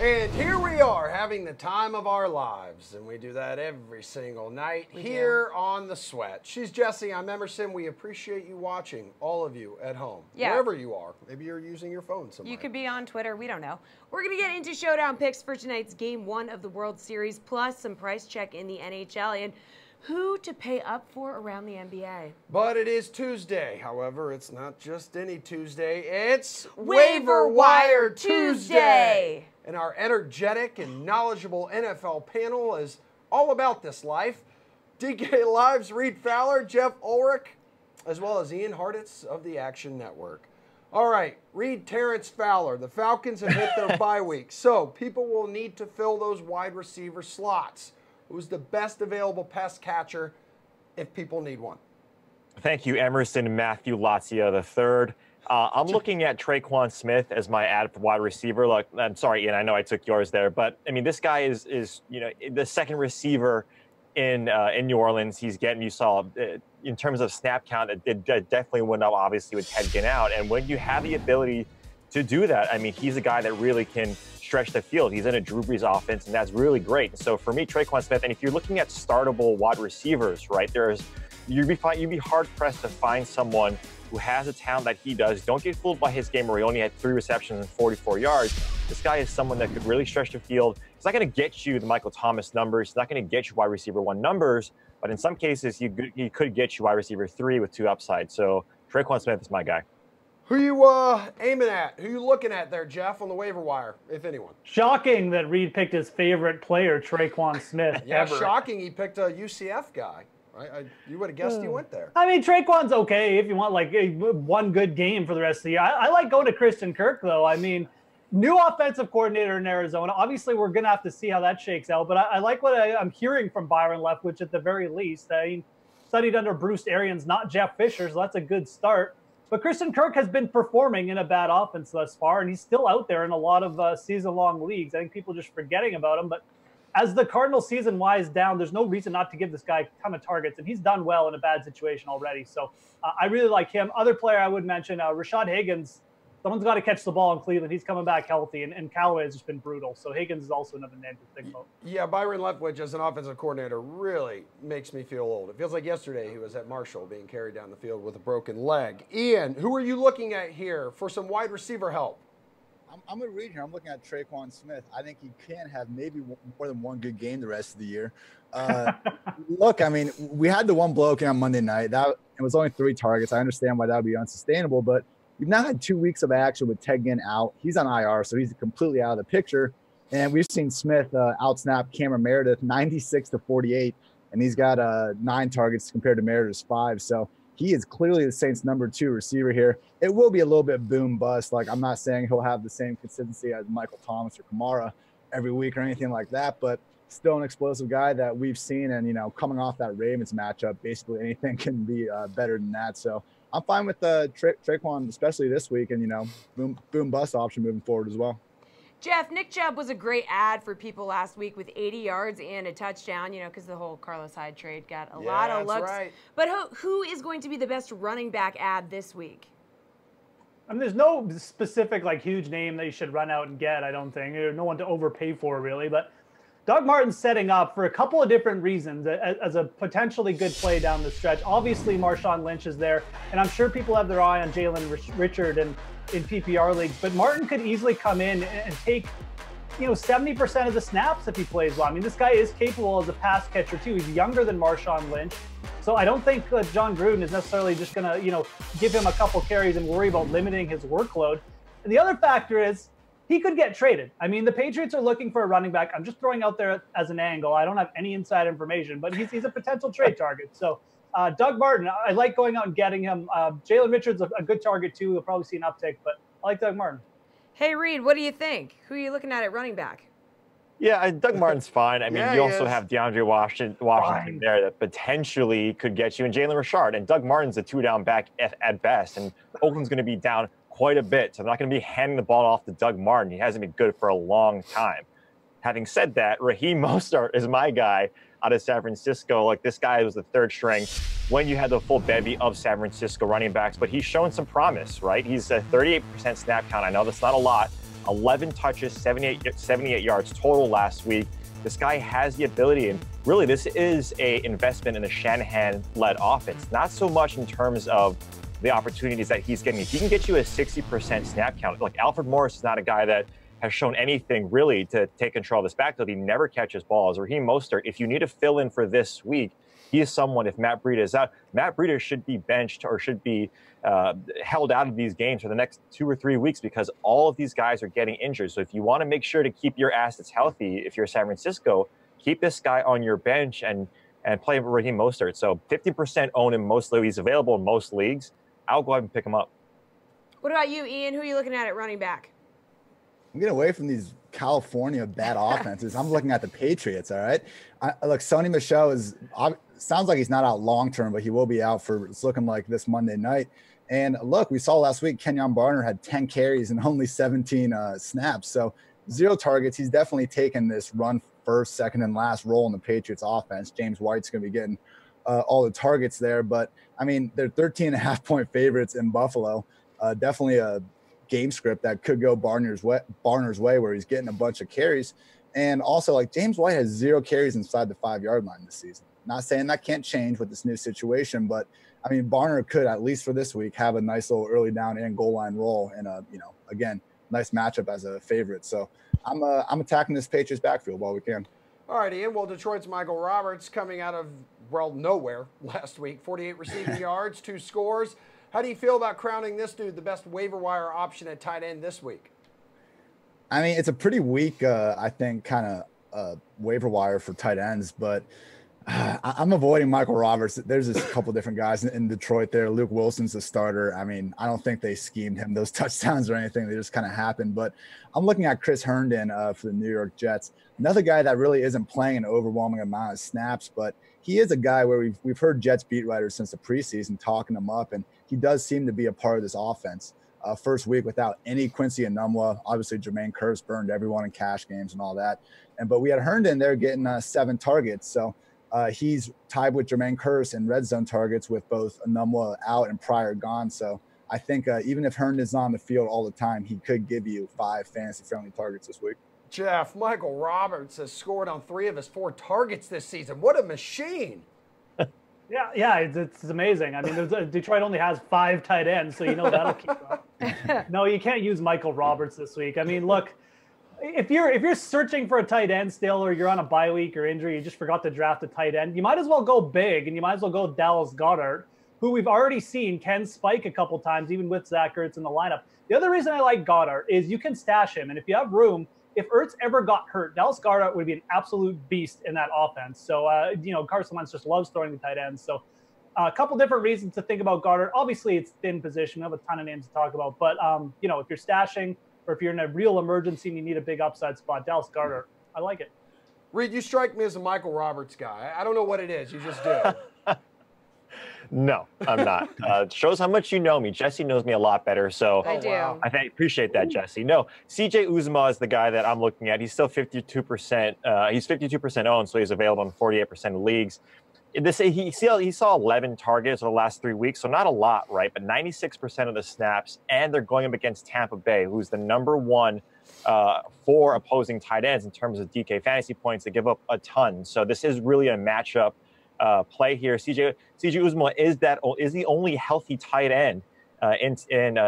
And here we are having the time of our lives, and we do that every single night here on The Sweat. She's Jessie, I'm Emerson. We appreciate you watching, all of you at home, wherever you are. Maybe you're using your phone somewhere. You could be on Twitter, we don't know. We're going to get into showdown picks for tonight's Game 1 of the World Series, plus some price check in the NHL, and who to pay up for around the NBA. But it is Tuesday. However, it's not just any Tuesday. It's Waiver Wire Tuesday. And our energetic and knowledgeable NFL panel is all about this life. DK Live's Reed Fowler, Jeff Ulrich, as well as Ian Harditz of the Action Network. All right, Reed, Terrence Fowler. The Falcons have hit their bye week, so people will need to fill those wide receiver slots. Who's the best available pass catcher if people need one? Thank you, Emerson Matthew Lotzia III. I'm looking at Traquan Smith as my ad for wide receiver. Look, I'm sorry, Ian, I know I took yours there, but I mean, this guy is you know, the second receiver in New Orleans. He's getting, you saw in terms of snap count, it definitely went up, obviously, with Ted Ginn out. And when you have the ability to do that, I mean, he's a guy that really can stretch the field. He's in a Drew Brees offense, and that's really great. So for me, Traquan Smith, and if you're looking at startable wide receivers, right, you'd be hard pressed to find someone who has a talent that he does. Don't get fooled by his game where he only had 3 receptions and 44 yards. This guy is someone that could really stretch the field. He's not going to get you the Michael Thomas numbers. He's not going to get you wide receiver 1 numbers, but in some cases, he could get you wide receiver 3 with 2 upside. So Traquan Smith is my guy. Who you aiming at? Who you looking at there, Jeff, on the waiver wire, if anyone? Shocking that Reed picked his favorite player, Traquan Smith. Yeah, ever. Shocking he picked a UCF guy. You would have guessed he went there. I mean, Traquan's okay if you want like one good game for the rest of the year. I like going to Christian Kirk, though. I mean, new offensive coordinator in Arizona. Obviously, we're going to have to see how that shakes out. But I like what I'm hearing from Byron Leftwich at the very least. I mean, studied under Bruce Arians, not Jeff Fisher, so that's a good start. But Christian Kirk has been performing in a bad offense thus far, and he's still out there in a lot of season-long leagues. I think people are just forgetting about him. But as the Cardinals season winds down, there's no reason not to give this guy a ton of targets, and he's done well in a bad situation already. So I really like him. Other player I would mention, Rashad Higgins. Someone's got to catch the ball in Cleveland. He's coming back healthy, and Callaway has just been brutal. So Higgins is also another name to think about. Yeah, Byron Leftwich as an offensive coordinator really makes me feel old. It feels like yesterday he was at Marshall being carried down the field with a broken leg. Ian, who are you looking at here for some wide receiver help? I'm going to read here. I'm looking at Traquan Smith. I think he can have maybe more than one good game the rest of the year. Look, I mean, we had the one bloke on Monday night. It was only 3 targets. I understand why that would be unsustainable, but you've now had 2 weeks of action with Ted Ginn out. He's on IR, so he's completely out of the picture. And we've seen Smith outsnap Cameron Meredith 96-48, and he's got 9 targets compared to Meredith's 5. So he is clearly the Saints' number 2 receiver here. It will be a little bit boom bust. Like, I'm not saying he'll have the same consistency as Michael Thomas or Kamara every week or anything like that, but still an explosive guy that we've seen. And, you know, coming off that Ravens matchup, basically anything can be better than that. So I'm fine with Traquan, especially this week, and, you know, boom bust option moving forward as well. Jeff, Nick Chubb was a great ad for people last week with 80 yards and a touchdown, you know, because the whole Carlos Hyde trade got a lot of looks. Right. But who is going to be the best running back ad this week? I mean, there's no specific, like, huge name that you should run out and get, I don't think. There's no one to overpay for, really. But Doug Martin's setting up for a couple of different reasons as a potentially good play down the stretch. Obviously, Marshawn Lynch is there, and I'm sure people have their eye on Jalen Richard in PPR leagues. But Martin could easily come in and take, you know, 70% of the snaps if he plays well. I mean, this guy is capable as a pass catcher, too. He's younger than Marshawn Lynch. So I don't think John Gruden is necessarily just going to, you know, give him a couple carries and worry about limiting his workload. And the other factor is he could get traded. I mean, the Patriots are looking for a running back. I'm just throwing out there as an angle. I don't have any inside information, but he's a potential trade target. So Doug Martin, I like going out and getting him. Jalen Richard's a good target, too. You'll probably see an uptick, but I like Doug Martin. Hey, Reed, what do you think? Who are you looking at running back? Yeah, Doug Martin's fine. I mean, you also have DeAndre Washington there that potentially could get you, and Jalen Richard. And Doug Martin's a 2-down back at best, and Oakland's going to be down quite a bit. So I'm not going to be handing the ball off to Doug Martin. He hasn't been good for a long time. Having said that, Raheem Mostert is my guy out of San Francisco. Like, this guy was the 3rd string when you had the full bevy of San Francisco running backs, but he's shown some promise, right? He's a 38% snap count. I know that's not a lot, 11 touches, 78 yards total last week. This guy has the ability, and really this is a investment in the Shanahan-led offense. Not so much in terms of the opportunities that he's getting. If he can get you a 60% snap count, like Alfred Morris is not a guy that has shown anything really to take control of this backfield. He never catches balls. Raheem Mostert, if you need to fill in for this week, he is someone, if Matt Breida is out, Matt Breida should be benched or should be held out of these games for the next 2 or 3 weeks because all of these guys are getting injured. So if you want to make sure to keep your assets healthy, if you're San Francisco, keep this guy on your bench and play Raheem Mostert. So 50% own him most leagues. He's available in most leagues. I'll go ahead and pick him up. What about you, Ian? Who are you looking at running back? I'm getting away from these California bad offenses. I'm looking at the Patriots, all right? Look, Sony Michel sounds like he's not out long-term, but he will be out for, it's looking like this Monday night. And look, we saw last week, Kenyon Barner had 10 carries and only 17 snaps. So 0 targets. He's definitely taken this run first, second, and last role in the Patriots offense. James White's going to be getting all the targets there. But, I mean, they're 13.5-point favorites in Buffalo. Definitely a game script that could go Barner's way where he's getting a bunch of carries. And also, like, James White has 0 carries inside the 5-yard line this season. Not saying that can't change with this new situation, but I mean, Barner could, at least for this week, have a nice little early down and goal line role and again, nice matchup as a favorite. So I'm attacking this Patriots backfield while we can. All right, Ian. Well, Detroit's Michael Roberts coming out of, well, nowhere last week. 48 receiving yards, 2 scores. How do you feel about crowning this dude the best waiver wire option at tight end this week? I mean, it's a pretty weak, I think, kind of waiver wire for tight ends, but I'm avoiding Michael Roberts. There's just a couple different guys in Detroit there. Luke Wilson's the starter. I mean, I don't think they schemed him those touchdowns or anything. They just kind of happened. But I'm looking at Chris Herndon for the New York Jets. Another guy that really isn't playing an overwhelming amount of snaps, but he is a guy where we've heard Jets beat writers since the preseason talking him up, and he does seem to be a part of this offense. First week without any Quincy Enunwa. Obviously, Jermaine Kearse burned everyone in cash games and all that. But we had Herndon there getting 7 targets. So he's tied with Jermaine Kearse in red zone targets with both Enunwa out and Pryor gone. So I think even if Herndon's on the field all the time, he could give you 5 fantasy-friendly targets this week. Jeff, Michael Roberts has scored on 3 of his 4 targets this season. What a machine. Yeah, it's amazing. I mean, Detroit only has 5 tight ends, so you know that'll keep up. No, you can't use Michael Roberts this week. I mean, look, if you're searching for a tight end still, or you're on a bye week or injury, you just forgot to draft a tight end, you might as well go big, and you might as well go Dallas Goedert, who we've already seen can spike a couple times, even with Zach Ertz in the lineup. The other reason I like Goedert is you can stash him, and if you have room, if Ertz ever got hurt, Dallas Goedert would be an absolute beast in that offense. So, Carson Wentz just loves throwing the tight ends. So a couple different reasons to think about Goedert. Obviously, it's thin position. We have a ton of names to talk about. But, if you're stashing or if you're in a real emergency and you need a big upside spot, Dallas Goedert, I like it. Reed, you strike me as a Michael Roberts guy. I don't know what it is. You just do. No, I'm not. Shows how much you know me. Jessie knows me a lot better, so I do. Wow. I appreciate that, Jessie. No, CJ Uzomah is the guy that I'm looking at. He's still 52%. He's 52% owned, so he's available in 48% of leagues. He saw 11 targets over the last 3 weeks, so not a lot, right? But 96% of the snaps, and they're going up against Tampa Bay, who's the #1 for opposing tight ends in terms of DK fantasy points. They give up a ton, so this is really a matchup play here. CJ Uzomah is the only healthy tight end in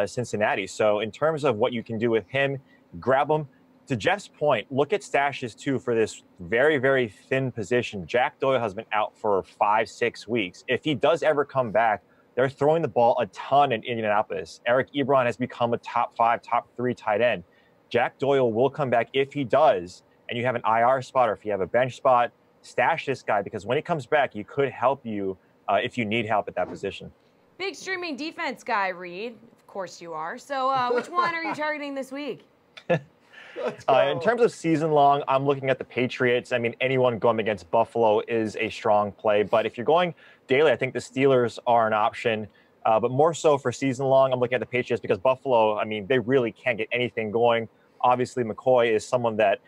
Cincinnati. So in terms of what you can do with him, grab him. To Jeff's point, look at stashes too for this very, very thin position. Jack Doyle has been out for 5-6 weeks. If he does ever come back, they're throwing the ball a ton in Indianapolis. Eric Ebron has become a top 5, top 3 tight end. Jack Doyle will come back if he does, and you have an IR spot or if you have a bench spot. Stash this guy because when he comes back, he could help you if you need help at that position. Big streaming defense guy, Reed. Of course you are. So which one are you targeting this week? In terms of season long, I'm looking at the Patriots. I mean, anyone going against Buffalo is a strong play. But if you're going daily, I think the Steelers are an option. But more so for season long, I'm looking at the Patriots because Buffalo, I mean, they really can't get anything going. Obviously, McCoy is someone that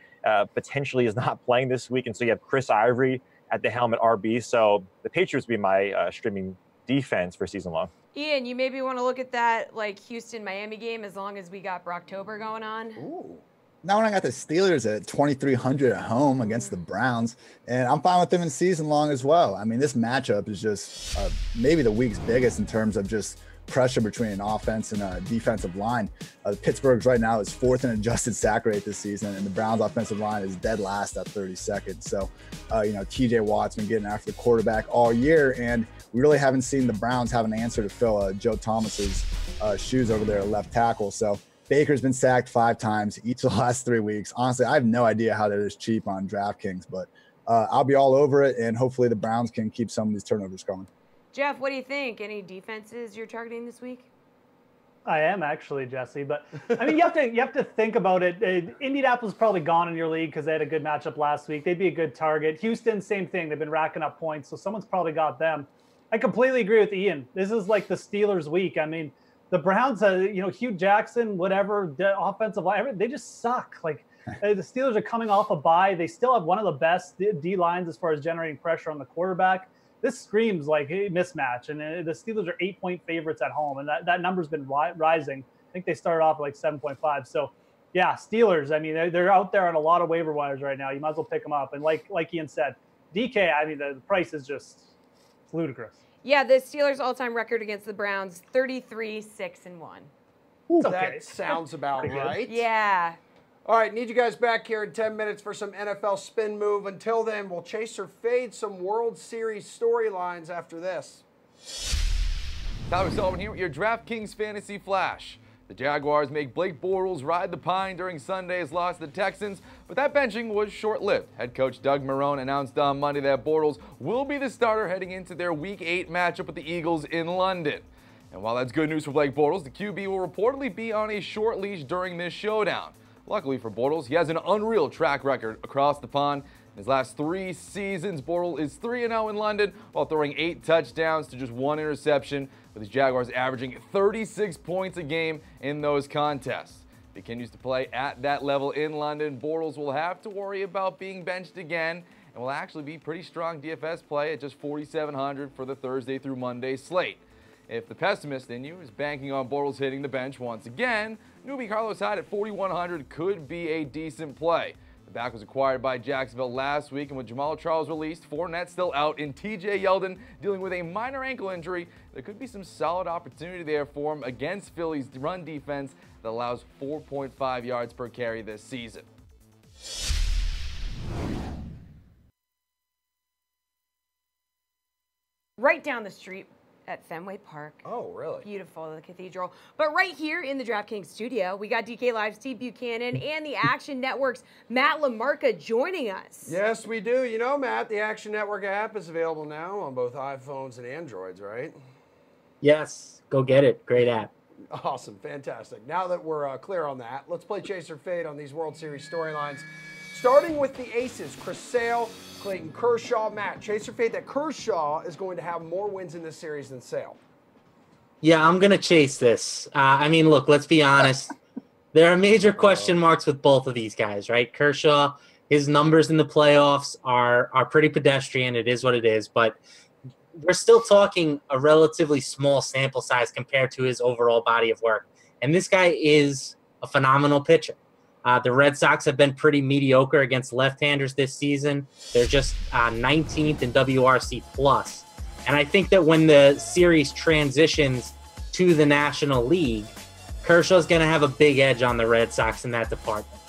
potentially is not playing this week. And so you have Chris Ivory at the helm at RB. So the Patriots would be my streaming defense for season long. Ian, you maybe want to look at that like Houston-Miami game as long as we got Brocktober going on. Ooh. Now when I got the Steelers at 2,300 at home against the Browns, and I'm fine with them in season long as well. I mean, this matchup is just maybe the week's biggest in terms of just pressure between an offense and a defensive line. Pittsburgh's right now is 4th in adjusted sack rate this season, and the Browns offensive line is dead last at 32nd. So, TJ Watt's been getting after the quarterback all year, and we really haven't seen the Browns have an answer to fill Joe Thomas's shoes over there at left tackle. So Baker's been sacked 5 times each of the last 3 weeks. Honestly, I have no idea how they're this cheap on DraftKings, but I'll be all over it, and hopefully the Browns can keep some of these turnovers going. Jeff, what do you think? Any defenses you're targeting this week? I am actually, Jesse, but I mean, you have to think about it. Indianapolis is probably gone in your league because they had a good matchup last week. They'd be a good target. Houston, same thing. They've been racking up points, so someone's probably got them. I completely agree with Ian. This is like the Steelers' week. I mean, the Browns, Hugh Jackson, whatever, the offensive line, they just suck. Like the Steelers are coming off a bye. They still have one of the best D lines as far as generating pressure on the quarterback. This screams like a mismatch, and the Steelers are 8-point favorites at home, and that number's been rising. I think they started off at like 7.5. So, yeah, Steelers. I mean, they're out there on a lot of waiver wires right now. You might as well pick them up. And like Ian said, DK. I mean, the price is just ludicrous. Yeah, the Steelers' all-time record against the Browns: 33-6-1. Okay. That sounds about right. Yeah. All right, need you guys back here in 10 minutes for some NFL spin move. Until then, we'll chase or fade some World Series storylines after this. Tyler Sullivan here with your DraftKings Fantasy Flash. The Jaguars make Blake Bortles ride the pine during Sunday's loss to the Texans, but that benching was short-lived. Head coach Doug Marrone announced on Monday that Bortles will be the starter heading into their Week 8 matchup with the Eagles in London. And while that's good news for Blake Bortles, the QB will reportedly be on a short leash during this showdown. Luckily for Bortles, he has an unreal track record across the pond. In his last 3 seasons, Bortles is 3-0 in London while throwing 8 touchdowns to just 1 interception, with his Jaguars averaging 36 points a game in those contests. If he continues to play at that level in London, Bortles will have to worry about being benched again and will actually be pretty strong DFS play at just 4,700 for the Thursday through Monday slate. If the pessimist in you is banking on Bortles hitting the bench once again, newbie Carlos Hyde at 4,100 could be a decent play. The back was acquired by Jacksonville last week, and with Jamal Charles released, Fournette still out, and TJ Yeldon dealing with a minor ankle injury, there could be some solid opportunity there for him against Philly's run defense that allows 4.5 yards per carry this season. Right down the street at Fenway Park. Oh, really? Beautiful, the cathedral. But right here in the DraftKings studio, we got DK Live's Steve Buchanan and the Action Network's Matt LaMarca joining us. Yes, we do. You know, Matt, the Action Network app is available now on both iPhones and Androids, right? Yes, go get it. Great app. Awesome, fantastic. Now that we're clear on that, let's play Chase or Fade on these World Series storylines. Starting with the aces, Chris Sale, Clayton Kershaw. Matt, Chase or Fade that Kershaw is going to have more wins in this series than Sale? Yeah, I'm going to chase this. I mean, look, let's be honest. There are major question marks with both of these guys, right? Kershaw, his numbers in the playoffs are pretty pedestrian. It is what it is, but we're still talking a relatively small sample size compared to his overall body of work. And this guy is a phenomenal pitcher. The Red Sox have been pretty mediocre against left-handers this season. They're just 19th in WRC+. And I think that when the series transitions to the National League, Kershaw's going to have a big edge on the Red Sox in that department.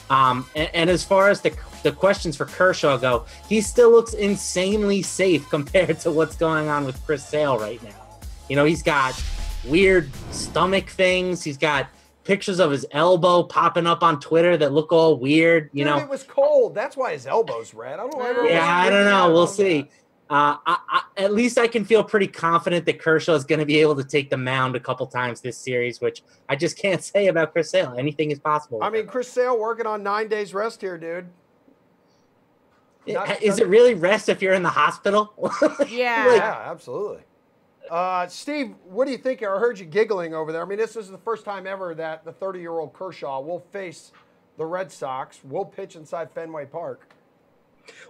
And as far as the questions for Kershaw go, he still looks insanely safe compared to what's going on with Chris Sale right now. You know, he's got weird stomach things. He's got pictures of his elbow popping up on Twitter that look all weird. You know, it was cold. That's why his elbow's red. I don't know. Yeah, I don't know. We'll see. At least I can feel pretty confident that Kershaw is going to be able to take the mound a couple times this series, which I just can't say about Chris Sale. Anything is possible. I mean, Chris Sale working on 9 days rest here, dude. Is it really rest if you're in the hospital? Yeah. Yeah, absolutely. Steve, what do you think? I heard you giggling over there. I mean, this is the first time ever that the 30-year-old Kershaw will face the Red Sox, will pitch inside Fenway Park.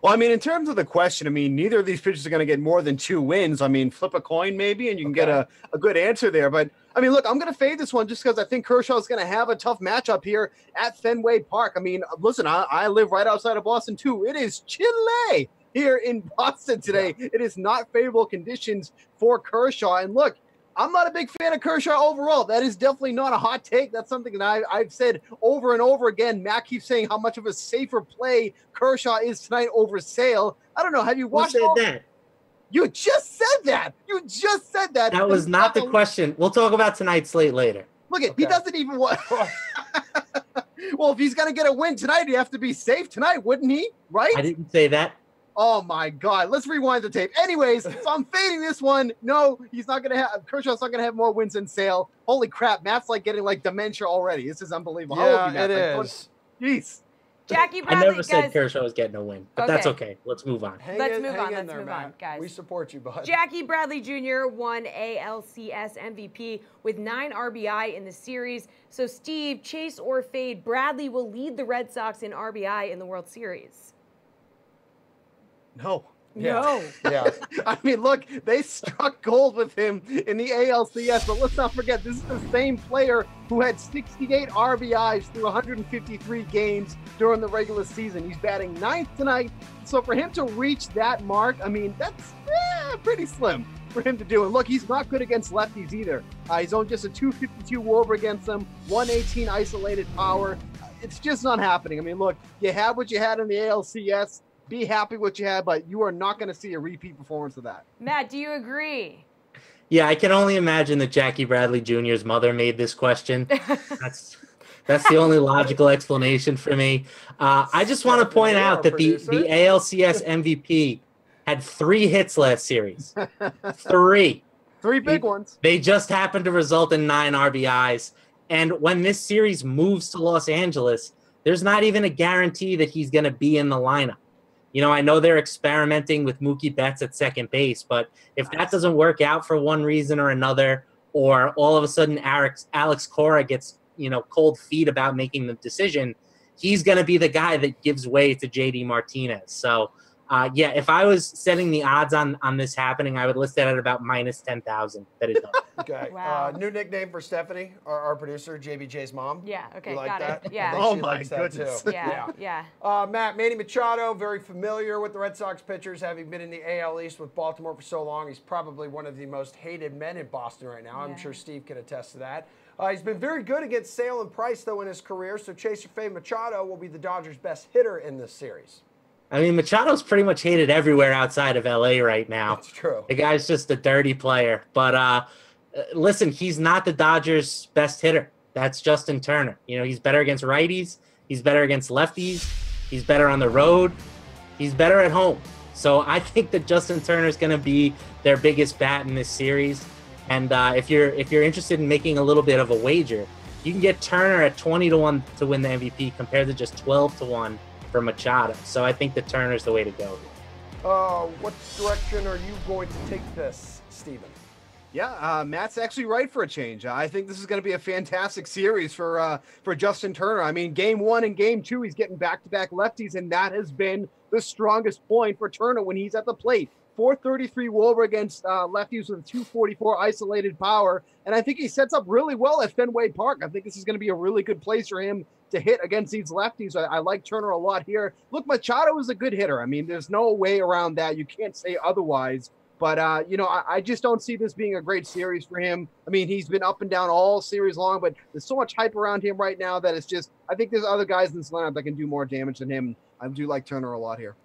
Well, I mean, in terms of the question, I mean, neither of these pitchers are going to get more than 2 wins. I mean, flip a coin maybe, and you can get a good answer there. But I mean, look, I'm going to fade this one just because I think Kershaw is going to have a tough matchup here at Fenway Park. I mean, listen, I live right outside of Boston, too. It is chilly here in Boston today. Yeah. It is not favorable conditions for Kershaw. And look, I'm not a big fan of Kershaw overall. That is definitely not a hot take. That's something that I've said over and over again. Matt keeps saying how much of a safer play Kershaw is tonight over Sale. I don't know. Have you watched that? You just said that. You just said that. That was not the question. We'll talk about tonight's slate later. Look at he doesn't even want. Well, if he's gonna get a win tonight, he'd have to be safe tonight, wouldn't he? Right? I didn't say that. Oh my God. Let's rewind the tape. Anyways, so I'm fading this one. No, he's not gonna have Kershaw's not gonna have more wins than Sale. Holy crap, Matt's like getting like dementia already. This is unbelievable. Yeah, it is. Jeez. Jackie Bradley, I never said Kershaw was getting a win, but that's okay. Let's move on. Let's move on, guys. We support you, bud. Jackie Bradley Jr. won ALCS MVP with 9 RBI in the series. So, Steve, chase or fade, Bradley will lead the Red Sox in RBI in the World Series. No. No. Yeah. I mean, look, they struck gold with him in the ALCS, but let's not forget, this is the same player who had 68 RBIs through 153 games during the regular season. He's batting 9th tonight. So for him to reach that mark, I mean, that's pretty slim for him to do. And look, he's not good against lefties either. He's only just a 252 WAR against them, 118 isolated power. It's just not happening. I mean, look, you had what you had in the ALCS. Be happy what you had, but you are not going to see a repeat performance of that. Matt, do you agree? Yeah, I can only imagine that Jackie Bradley Jr.'s mother made this question. That's the only logical explanation for me. I just want to point out that the ALCS MVP had 3 hits last series. 3. 3 big ones. They just happened to result in 9 RBIs. And when this series moves to Los Angeles, there's not even a guarantee that he's going to be in the lineup. You know, I know they're experimenting with Mookie Betts at second base, but if that doesn't work out for one reason or another, or all of a sudden Alex Cora gets, cold feet about making the decision, he's going to be the guy that gives way to JD Martinez. So, yeah, if I was setting the odds on this happening, I would list that at about minus 10,000 that it does. Okay. Wow. New nickname for Stephanie, our producer, JBJ's mom. Yeah, okay, you like got that? it. Yeah. Oh, my goodness. Yeah. Matt, Manny Machado, very familiar with the Red Sox pitchers, having been in the AL East with Baltimore for so long. He's probably one of the most hated men in Boston right now. I'm sure Steve can attest to that. He's been very good against Sale and Price, though, in his career, so Chaser Fade Machado will be the Dodgers' best hitter in this series. I mean, Machado's pretty much hated everywhere outside of LA right now. That's true. The guy's just a dirty player. But listen, he's not the Dodgers' best hitter. That's Justin Turner. He's better against righties. He's better against lefties. He's better on the road. He's better at home. So I think that Justin Turner is going to be their biggest bat in this series. And if you're interested in making a little bit of a wager, you can get Turner at 20-1 to win the MVP compared to just 12-1 for Machado. So I think that Turner's the way to go. What direction are you going to take this, Steven? Yeah, Matt's actually right for a change. I think this is going to be a fantastic series for Justin Turner. I mean, game 1 and game 2, he's getting back-to-back lefties, and that has been the strongest point for Turner when he's at the plate. 433 WAR against lefties with 244 isolated power, and I think he sets up really well at Fenway Park. I think this is going to be a really good place for him to hit against these lefties. I like Turner a lot here. Look, Machado is a good hitter. I mean, there's no way around that. You can't say otherwise. But, I just don't see this being a great series for him. I mean, he's been up and down all series long, but there's so much hype around him right now that it's just, I think there's other guys in this lineup that can do more damage than him. I do like Turner a lot here.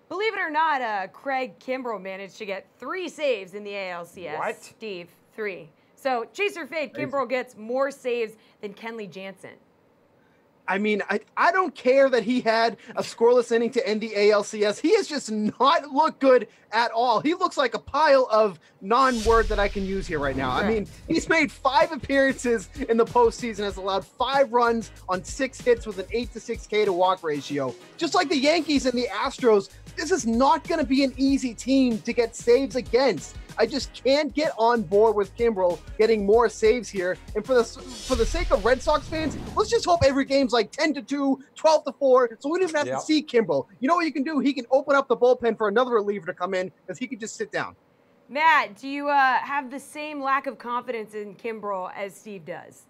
Believe it or not, Craig Kimbrell managed to get 3 saves in the ALCS. What? Steve, 3. So, Chaser Fade, Kimbrell gets more saves than Kenley Jansen. I mean, I don't care that he had a scoreless inning to end the ALCS. He has just not looked good at all. He looks like a pile of non-word that I can use here right now. I mean, he's made 5 appearances in the postseason, has allowed 5 runs on 6 hits with an 8-to-6 K to walk ratio. Just like the Yankees and the Astros, this is not going to be an easy team to get saves against. I just can't get on board with Kimbrell getting more saves here. And for the sake of Red Sox fans, let's just hope every game's like 10-2, 12-4, so we don't even have to see Kimbrell. You know what you can do? He can open up the bullpen for another reliever to come in because he can just sit down. Matt, do you have the same lack of confidence in Kimbrel as Steve does?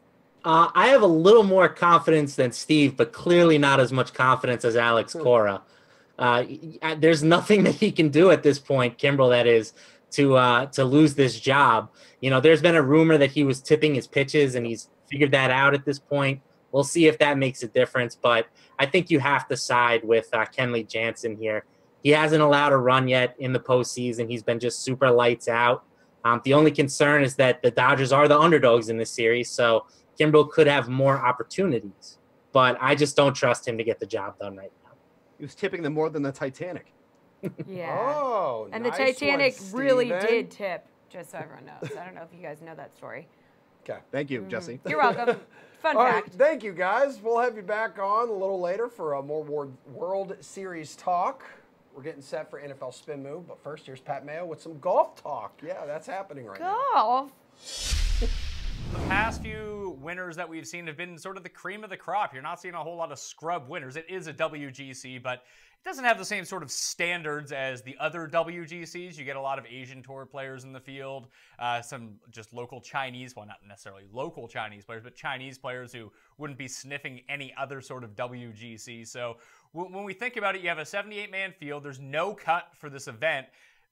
I have a little more confidence than Steve, but clearly not as much confidence as Alex Cora. There's nothing that he can do at this point, Kimbrel, that is, to lose this job. You know, there's been a rumor that he was tipping his pitches, and he's figured that out at this point. We'll see if that makes a difference, but I think you have to side with Kenley Jansen here. He hasn't allowed a run yet in the postseason. He's been just super lights out. The only concern is that the Dodgers are the underdogs in this series, so Kimbrel could have more opportunities, but I just don't trust him to get the job done right now. He was tipping them more than the Titanic. Yeah. Oh, and nice the Titanic one, really Steven. did tip, just so everyone knows. I don't know if you guys know that story. Okay. Thank you, Jesse. You're welcome. Fun All fact. right, thank you, guys. We'll have you back on a little later for a more World Series talk. We're getting set for NFL Spin Move, but first, here's Pat Mayo with some golf talk. Yeah, that's happening right now. Golf. The past few winners that we've seen have been sort of the cream of the crop. You're not seeing a whole lot of scrub winners. It is a WGC, but it doesn't have the same sort of standards as the other WGCs. You get a lot of Asian Tour players in the field, some just local Chinese, well, not necessarily local Chinese players, but Chinese players who wouldn't be sniffing any other sort of WGC. So when we think about it, you have a 78-man field. There's no cut for this event.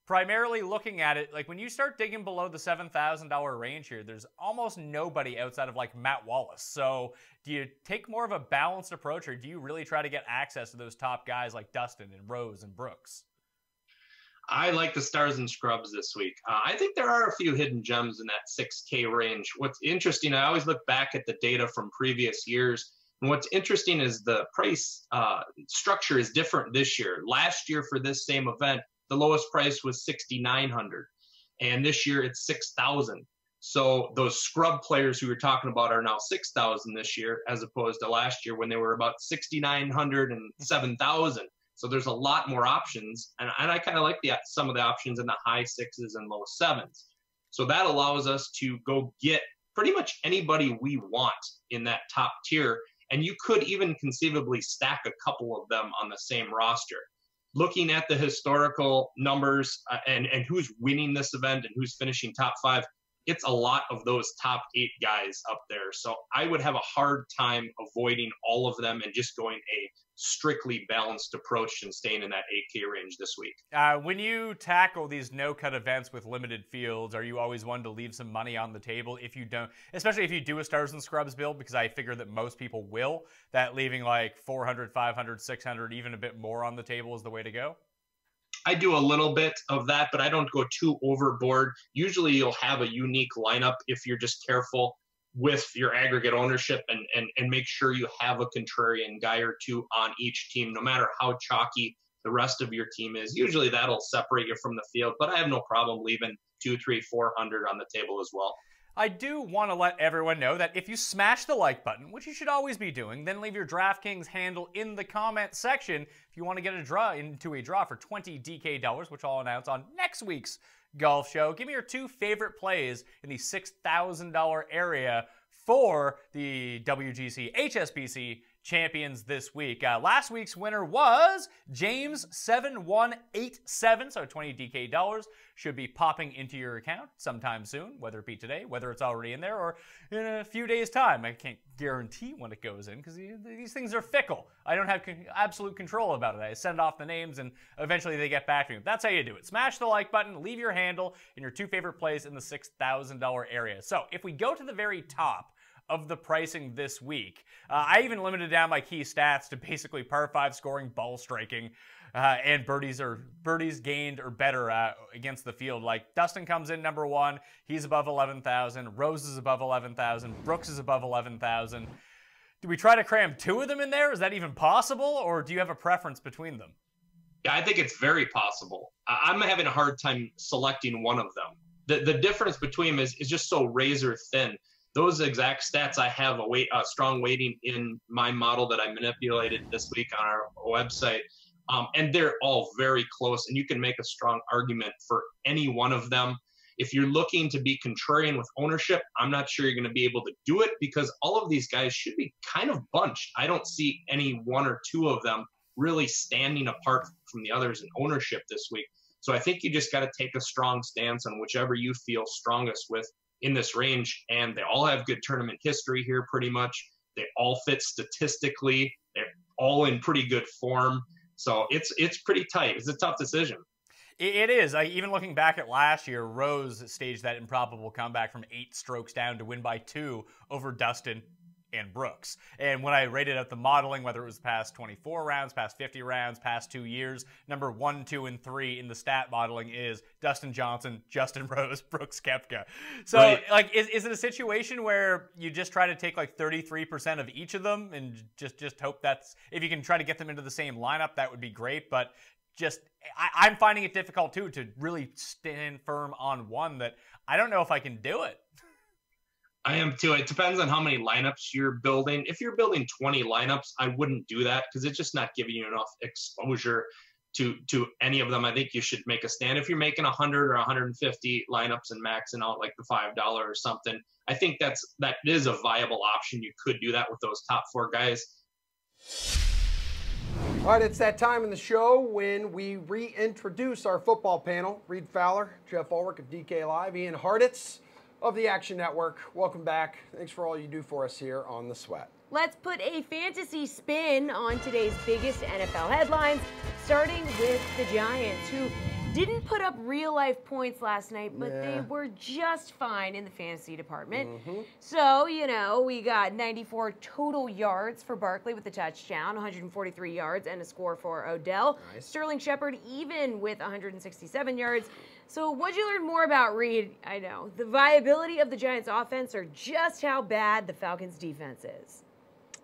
Primarily looking at it, like when you start digging below the $7,000 range here, there's almost nobody outside of like Matt Wallace. So do you take more of a balanced approach, or do you really try to get access to those top guys like Dustin and Rose and Brooks? I like the stars and scrubs this week. I think there are a few hidden gems in that 6K range. What's interesting, I always look back at the data from previous years. And what's interesting is the price structure is different this year. Last year for this same event, the lowest price was $6,900, and this year it's $6,000. So those scrub players who we're talking about are now $6,000 this year, as opposed to last year when they were about $6,900 and $7,000. So there's a lot more options, and I kind of like some of the options in the high sixes and low sevens. So that allows us to go get pretty much anybody we want in that top tier, and you could even conceivably stack a couple of them on the same roster. Looking at the historical numbers and who's winning this event and who's finishing top 5, it's a lot of those top 8 guys up there. So I would have a hard time avoiding all of them and just going a strictly balanced approach and staying in that 8K range this week. When you tackle these no-cut events with limited fields, are you always one to leave some money on the table if you don't, especially if you do a stars and scrubs build, because I figure that most people will, that leaving like 400, 500, 600, even a bit more on the table is the way to go? I do a little bit of that, but I don't go too overboard. Usually you'll have a unique lineup if you're just careful with your aggregate ownership and make sure you have a contrarian guy or two on each team, no matter how chalky the rest of your team is. Usually that'll separate you from the field, but I have no problem leaving 200, 300, 400 on the table as well. I do want to let everyone know that if you smash the like button, which you should always be doing, then leave your DraftKings handle in the comment section if you want to get into a draw for 20 DK dollars, which I'll announce on next week's golf show. Give me your 2 favorite plays in the $6,000 area for the WGC HSBC champions this week. Last week's winner was James 7187, so 20 DK dollars should be popping into your account sometime soon, whether it be today, whether it's already in there, or in a few days' time. I can't guarantee when it goes in because these things are fickle. I don't have absolute control about it. I send off the names and eventually they get back to me. That's how you do it. Smash the like button, leave your handle and your 2 favorite plays in the $6,000 area. So if we go to the very top of the pricing this week, I even limited down my key stats to basically par 5 scoring, ball striking, and birdies gained or better against the field. Like Dustin comes in number 1, he's above 11,000. Rose is above 11,000. Brooks is above 11,000. Do we try to cram 2 of them in there? Is that even possible, or do you have a preference between them? Yeah, I think it's very possible. I'm having a hard time selecting one of them. The difference between them is just so razor thin. Those exact stats, I have a strong weighting in my model that I manipulated this week on our website. And they're all very close, and you can make a strong argument for any one of them. If you're looking to be contrarian with ownership, I'm not sure you're going to be able to do it because all of these guys should be kind of bunched. I don't see any 1 or 2 of them really standing apart from the others in ownership this week. So I think you just got to take a strong stance on whichever you feel strongest with in this range. And they all have good tournament history here pretty much. They all fit statistically. They're all in pretty good form. So it's pretty tight. It's a tough decision. It is. Even looking back at last year, Rose staged that improbable comeback from 8 strokes down to win by 2 over Dustin and Brooks. And when I rated out the modeling, whether it was past 24 rounds, past 50 rounds, past 2 years, number 1, 2, and 3 in the stat modeling is Dustin Johnson, Justin Rose, Brooks Koepka. So, right. like, is it a situation where you just try to take like 33% of each of them and just hope that's, if you can try to get them into the same lineup, that would be great. But just, I'm finding it difficult too to really stand firm on one that I don't know if I can do it. I am too. It depends on how many lineups you're building. If you're building 20 lineups, I wouldn't do that because it's just not giving you enough exposure to any of them. I think you should make a stand. If you're making 100 or 150 lineups and maxing out like the $5 or something, I think that is a viable option. You could do that with those top 4 guys. All right, it's that time in the show when we reintroduce our football panel. Reed Fowler, Jeff Ulrich of DK Live, Ian Hartitz of the Action Network. Welcome back. Thanks for all you do for us here on The Sweat. Let's put a fantasy spin on today's biggest NFL headlines, starting with the Giants, who didn't put up real-life points last night, but they were just fine in the fantasy department. So, you know, we got 94 total yards for Barkley with a touchdown, 143 yards, and a score for Odell. Nice. Sterling Shepard even with 167 yards. So what'd you learn more about, Reed? I know, the viability of the Giants' offense or just how bad the Falcons' defense is?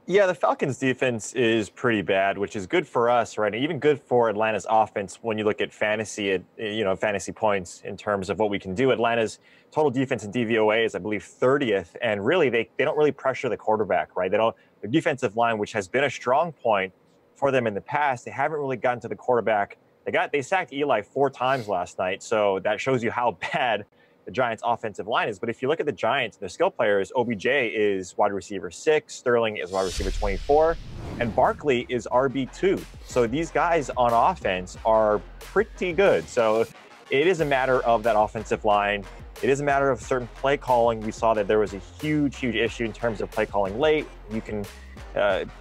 Yeah, the Falcons' defense is pretty bad, which is good for us, right? And even good for Atlanta's offense when you look at fantasy, fantasy points in terms of what we can do. Atlanta's total defense in DVOA is, I believe, 30th, and really they don't really pressure the quarterback, right? Their defensive line, which has been a strong point for them in the past, they haven't really gotten to the quarterback. They sacked Eli 4 times last night, so that shows you how bad the Giants' offensive line is. But if you look at the Giants, their skill players, OBJ is wide receiver 6, Sterling is wide receiver 24, and Barkley is RB2. So these guys on offense are pretty good. So it is a matter of that offensive line. It is a matter of certain play calling. We saw that there was a huge issue in terms of play calling late. You can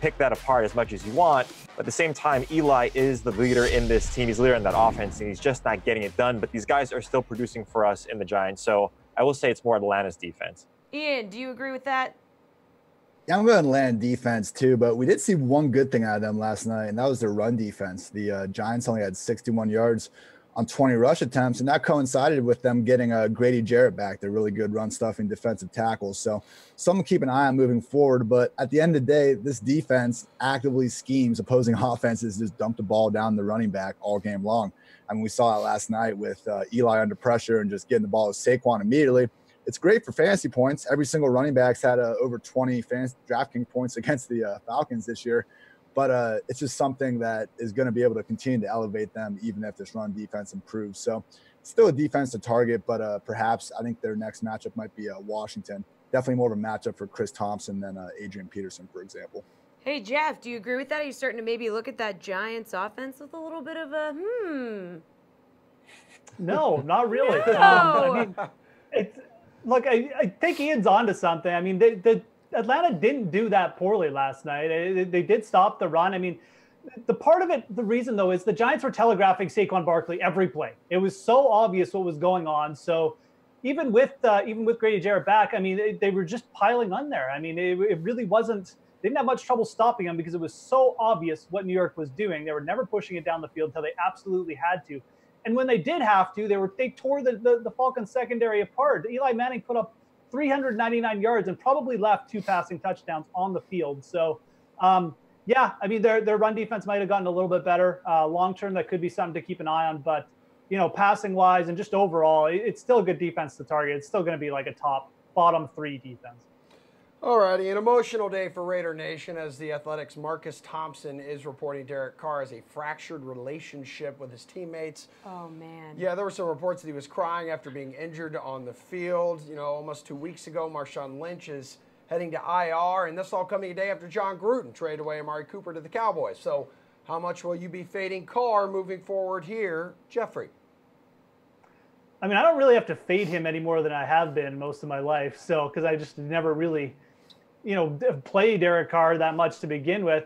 pick that apart as much as you want. But at the same time, Eli is the leader in this team. He's the leader in that offense, and he's just not getting it done. But these guys are still producing for us in the Giants. So I will say it's more Atlanta's defense. Ian, do you agree with that? Yeah, I'm going to Atlanta defense too, but we did see one good thing out of them last night, and that was their run defense. The Giants only had 61 yards on 20 rush attempts, and that coincided with them getting Grady Jarrett back. They're really good run-stuffing defensive tackles. So something to keep an eye on moving forward. But at the end of the day, this defense actively schemes opposing offenses, just dump the ball down the running back all game long. I mean, we saw it last night with Eli under pressure and just getting the ball to Saquon immediately. It's great for fantasy points. Every single running back's had over 20 fantasy DraftKings points against the Falcons this year. But it's just something that is going to be able to continue to elevate them even if this run defense improves. So still a defense to target, but perhaps I think their next matchup might be Washington. Definitely more of a matchup for Chris Thompson than Adrian Peterson, for example. Hey, Jeff, do you agree with that? Are you starting to maybe look at that Giants offense with a little bit of a No, not really. No. I mean, look, I think Ian's onto something. I mean, the Atlanta didn't do that poorly last night. They did stop the run. I mean, the part of it, the reason though, is the Giants were telegraphing Saquon Barkley every play. It was so obvious what was going on. So even with Grady Jarrett back, I mean, they were just piling on there. I mean, it really wasn't. They didn't have much trouble stopping him because it was so obvious what New York was doing. They were never pushing it down the field until they absolutely had to. And when they did have to, they tore the Falcons secondary apart. Eli Manning put up 399 yards and probably left 2 passing touchdowns on the field. So, yeah, I mean, their run defense might have gotten a little bit better. Long term, that could be something to keep an eye on. But, you know, passing wise and just overall, it's still a good defense to target. It's still going to be like a bottom 3 defense. All righty, an emotional day for Raider Nation as the Athletics' Marcus Thompson is reporting Derek Carr has a fractured relationship with his teammates. Oh, man. Yeah, there were some reports that he was crying after being injured on the field. You know, almost 2 weeks ago, Marshawn Lynch is heading to IR, and this all coming a day after John Gruden traded away Amari Cooper to the Cowboys. So how much will you be fading Carr moving forward here, Jeffrey? I mean, I don't really have to fade him any more than I have been most of my life. So, because I just never really, play Derek Carr that much to begin with.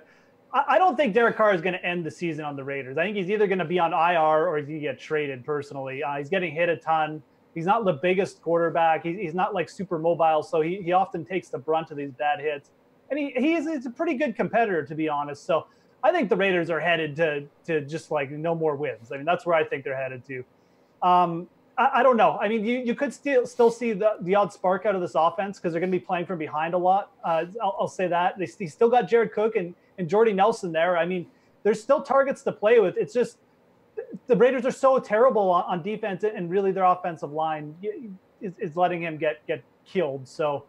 I don't think Derek Carr is going to end the season on the Raiders. I think he's either going to be on IR or he's going to get traded personally. He's getting hit a ton. He's not the biggest quarterback. He's not like super mobile, so he often takes the brunt of these bad hits. And he's a pretty good competitor, to be honest. So I think the Raiders are headed to just like no more wins. I mean, that's where I think they're headed to. I don't know. I mean, you could still see the odd spark out of this offense because they're going to be playing from behind a lot. I'll say that. They still got Jared Cook and Jordy Nelson there. I mean, there's still targets to play with. It's just the Raiders are so terrible on defense, and really their offensive line is letting him get killed. So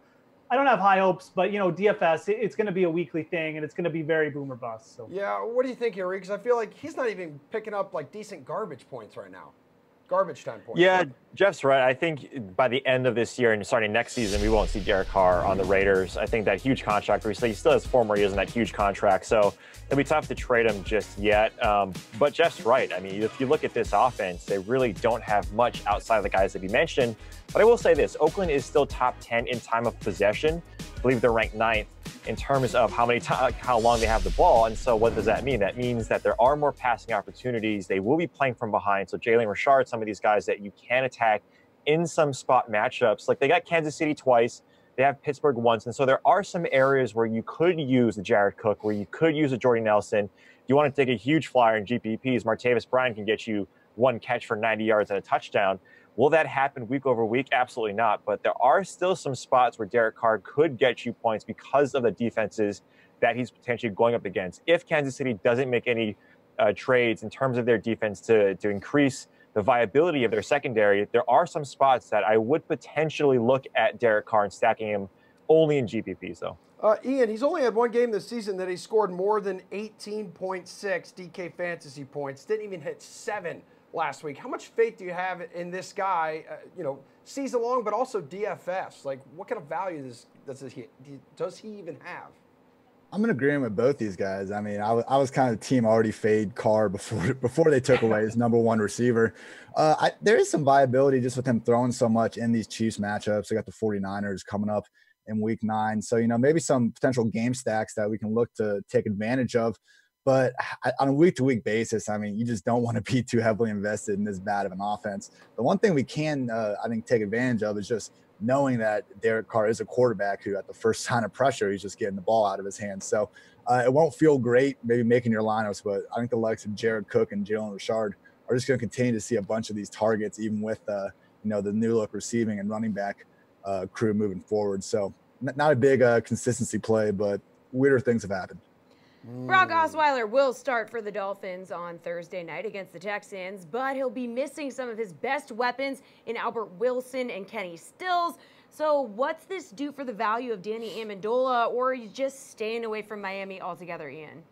I don't have high hopes, but DFS, it's going to be a weekly thing, and it's going to be very boom or bust. So yeah, what do you think, Henry? Because I feel like he's not even picking up like decent garbage points right now. Garbage time points. Yeah, Jeff's right. I think by the end of this year and starting next season, we won't see Derek Carr on the Raiders. I think that huge contract, he still has 4 more years in that huge contract, so it'll be tough to trade him just yet. But Jeff's right. I mean, if you look at this offense, they really don't have much outside of the guys that you mentioned. But I will say this, Oakland is still top 10 in time of possession. I believe they're ranked 9th in terms of how long they have the ball. And so what does that mean? That means that there are more passing opportunities. They will be playing from behind. So Jalen Richard, some of these guys that you can attack in some spot matchups. Like they got Kansas City twice. They have Pittsburgh once. And so there are some areas where you could use a Jared Cook, where you could use a Jordy Nelson. If you want to take a huge flyer in GPPs, Martavis Bryant can get you 1 catch for 90 yards and a touchdown. Will that happen week over week? Absolutely not. But there are still some spots where Derek Carr could get you points because of the defenses that he's potentially going up against. If Kansas City doesn't make any trades in terms of their defense to increase the viability of their secondary, there are some spots that I would potentially look at Derek Carr and stacking him only in GPPs, though. Ian, he's only had 1 game this season that he scored more than 18.6 DK fantasy points. Didn't even hit 7 last week. How much faith do you have in this guy, season long, but also DFS? Like, what kind of value does he even have? I'm in agreement with both these guys. I mean, I was kind of team already fade Carr before they took away his #1 receiver. There is some viability just with him throwing so much in these Chiefs matchups. They got the 49ers coming up in week 9. So, maybe some potential game stacks that we can look to take advantage of. But on a week-to-week basis, I mean, you just don't want to be too heavily invested in this bad of an offense. The one thing we can, I think, take advantage of is just knowing that Derek Carr is a quarterback who, at the first sign of pressure, he's just getting the ball out of his hands. So it won't feel great maybe making your lineups, but I think the likes of Jared Cook and Jalen Richard are just going to continue to see a bunch of these targets, even with, the new-look receiving and running back crew moving forward. So not a big consistency play, but weirder things have happened. Brock Osweiler will start for the Dolphins on Thursday night against the Texans, but he'll be missing some of his best weapons in Albert Wilson and Kenny Stills. So what's this do for the value of Danny Amendola, or are you just staying away from Miami altogether, Ian?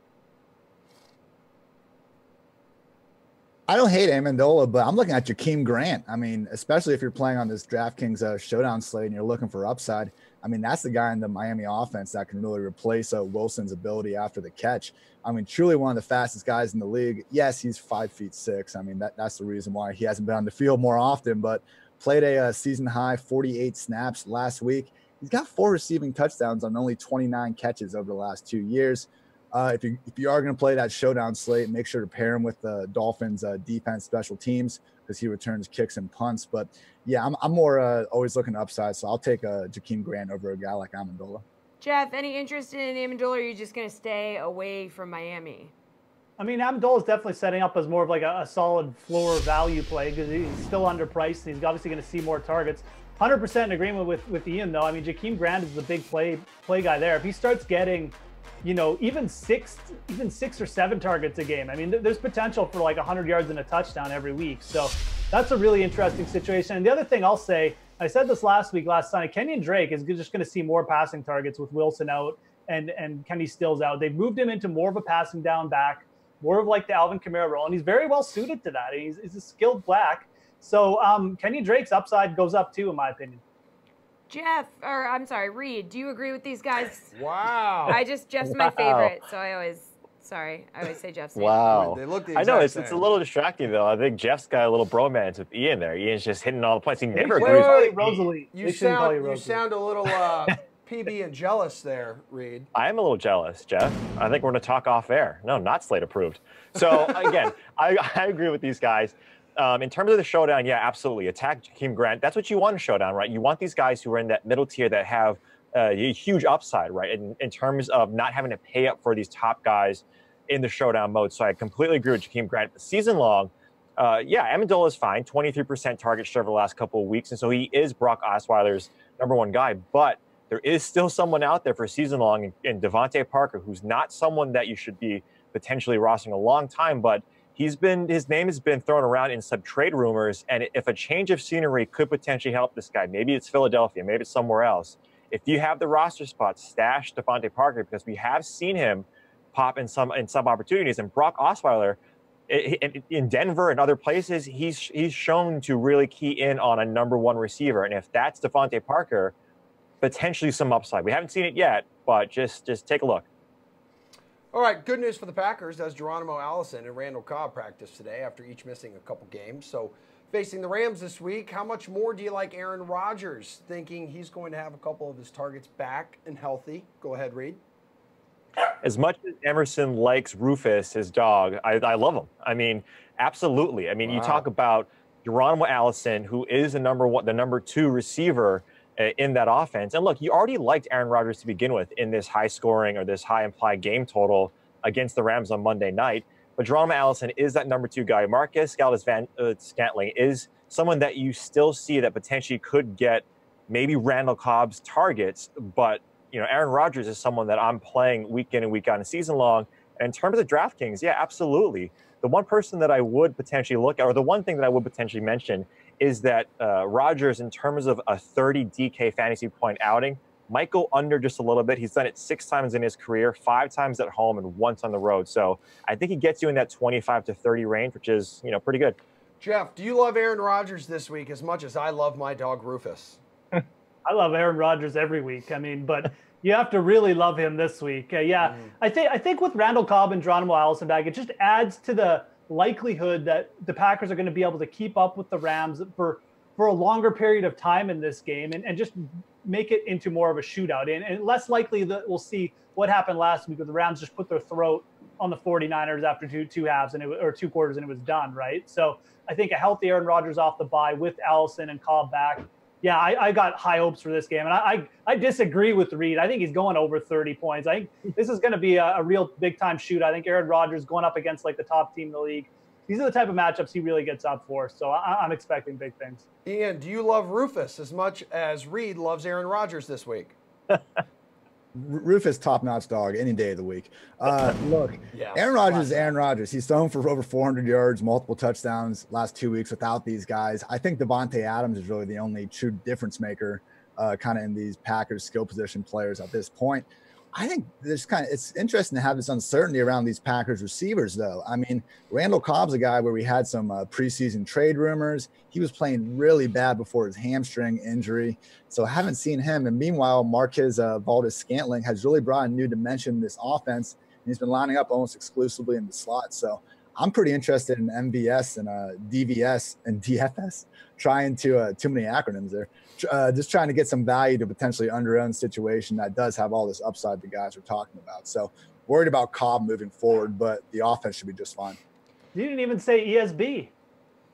I don't hate Amendola, but I'm looking at Jakeem Grant. I mean, especially if you're playing on this DraftKings showdown slate and you're looking for upside. I mean, that's the guy in the Miami offense that can really replace Wilson's ability after the catch. I mean, truly one of the fastest guys in the league. Yes, he's 5'6". I mean, that's the reason why he hasn't been on the field more often, but played a season high 48 snaps last week. He's got 4 receiving touchdowns on only 29 catches over the last 2 years. If you are going to play that showdown slate, make sure to pair him with the Dolphins defense special teams, because he returns kicks and punts. But yeah, I'm more always looking upside, so I'll take Jakeem Grant over a guy like Amendola. Jeff, any interest in Amendola, or are you just going to stay away from Miami? I mean, Amendola is definitely setting up as more of like a solid floor value play because he's still underpriced and he's obviously going to see more targets. 100% in agreement with Ian, though. I mean, Jakeem Grant is the big play guy there. If he starts getting, even six or 7 targets a game, I mean, there's potential for like 100 yards and a touchdown every week. So that's a really interesting situation. And the other thing I'll say, I said this last Sunday, Kenyon Drake is just going to see more passing targets with Wilson out and Kenny Stills out. They've moved him into more of a passing down back, more of like the Alvin Kamara role, and he's very well suited to that. He's a skilled back. So Kenyon Drake's upside goes up too, in my opinion. Reed, do you agree with these guys? Wow. Jeff's my favorite, so I always Sorry, I always say Jeff's name. Wow. They look the I know, exact it's a same. little distracting, though. I think Jeff's got a little bromance with Ian there. Ian's just hitting all the points. He never Wait, agrees. wait, Rosalie. You sound a little PB and jealous there, Reed. I am a little jealous, Jeff. I think we're going to talk off air. No, not slate approved. So, again, I agree with these guys. In terms of the showdown, yeah, absolutely. Attack Jakeem Grant. That's what you want in a showdown, right? You want these guys who are in that middle tier that have a huge upside, right? In terms of not having to pay up for these top guys in the showdown mode. So I completely agree with Jakeem Grant. Season long, yeah, Amendola is fine. 23% target share over the last couple of weeks. And so he is Brock Osweiler's #1 guy. But there is still someone out there for season long in Devontae Parker, who's not someone that you should be potentially rostering a long time, but his name has been thrown around in some trade rumors. And if a change of scenery could potentially help this guy, maybe it's Philadelphia, maybe it's somewhere else. If you have the roster spot, stash Devontae Parker, because we have seen him pop in some opportunities. And Brock Osweiler in Denver and other places, he's shown to really key in on a #1 receiver. And if that's Devontae Parker, potentially some upside. We haven't seen it yet, but just take a look. All right, good news for the Packers as Geronimo Allison and Randall Cobb practiced today after each missing a couple games. So facing the Rams this week, how much more do you like Aaron Rodgers, thinking he's going to have a couple of his targets back and healthy? Go ahead, Reed. As much as Emerson likes Rufus, his dog, I love him. I mean, absolutely. I mean, You talk about Geronimo Allison, who is the #2 receiver in that offense. And look, you already liked Aaron Rodgers to begin with in this high scoring or this high implied game total against the Rams on Monday night. But Geronimo Allison is that #2 guy. Marquez Scantling is someone that you still see that potentially could get maybe Randall Cobb's targets. But, Aaron Rodgers is someone that I'm playing week in and week out and season long. And in terms of DraftKings, yeah, absolutely. The one person that I would potentially look at, or the one thing that I would potentially mention, is that Rodgers, in terms of a 30 DK fantasy point outing, might go under just a little bit. He's done it 6 times in his career, 5 times at home and once on the road. So I think he gets you in that 25 to 30 range, which is, pretty good. Jeff, do you love Aaron Rodgers this week as much as I love my dog Rufus? I love Aaron Rodgers every week. I mean, but you have to really love him this week. I think with Randall Cobb and Geronimo Allison back, it just adds to the likelihood that the Packers are going to be able to keep up with the Rams for a longer period of time in this game and just make it into more of a shootout. And less likely that we'll see what happened last week where the Rams just put their throat on the 49ers after two halves or 2 quarters and it was done, right? So I think a healthy Aaron Rodgers off the bye with Allison and Cobb back. Yeah, I got high hopes for this game. And I disagree with Reed. I think he's going over 30 points. I think this is going to be a real big-time shoot. I think Aaron Rodgers going up against, the top team in the league. These are the type of matchups he really gets up for. So I'm expecting big things. Ian, do you love Rufus as much as Reed loves Aaron Rodgers this week? Rufus, top-notch dog any day of the week. Look, Yeah, Aaron Rodgers is Aaron Rodgers. He's thrown for over 400 yards, multiple touchdowns last 2 weeks without these guys. I think Devontae Adams is really the only true difference maker kind of in these Packers skill position players at this point. I think it's interesting to have this uncertainty around these Packers receivers, though. I mean, Randall Cobb's a guy where we had some preseason trade rumors. He was playing really bad before his hamstring injury, so I haven't seen him. And meanwhile, Marquez Valdes-Scantling has really brought a new dimension in this offense, and he's been lining up almost exclusively in the slot. So I'm pretty interested in MVS and DVS and DFS, trying to too many acronyms there. Just trying to get some value to potentially under-own situation that does have all this upside the guys are talking about. So worried about Cobb moving forward, but the offense should be just fine. You didn't even say ESB.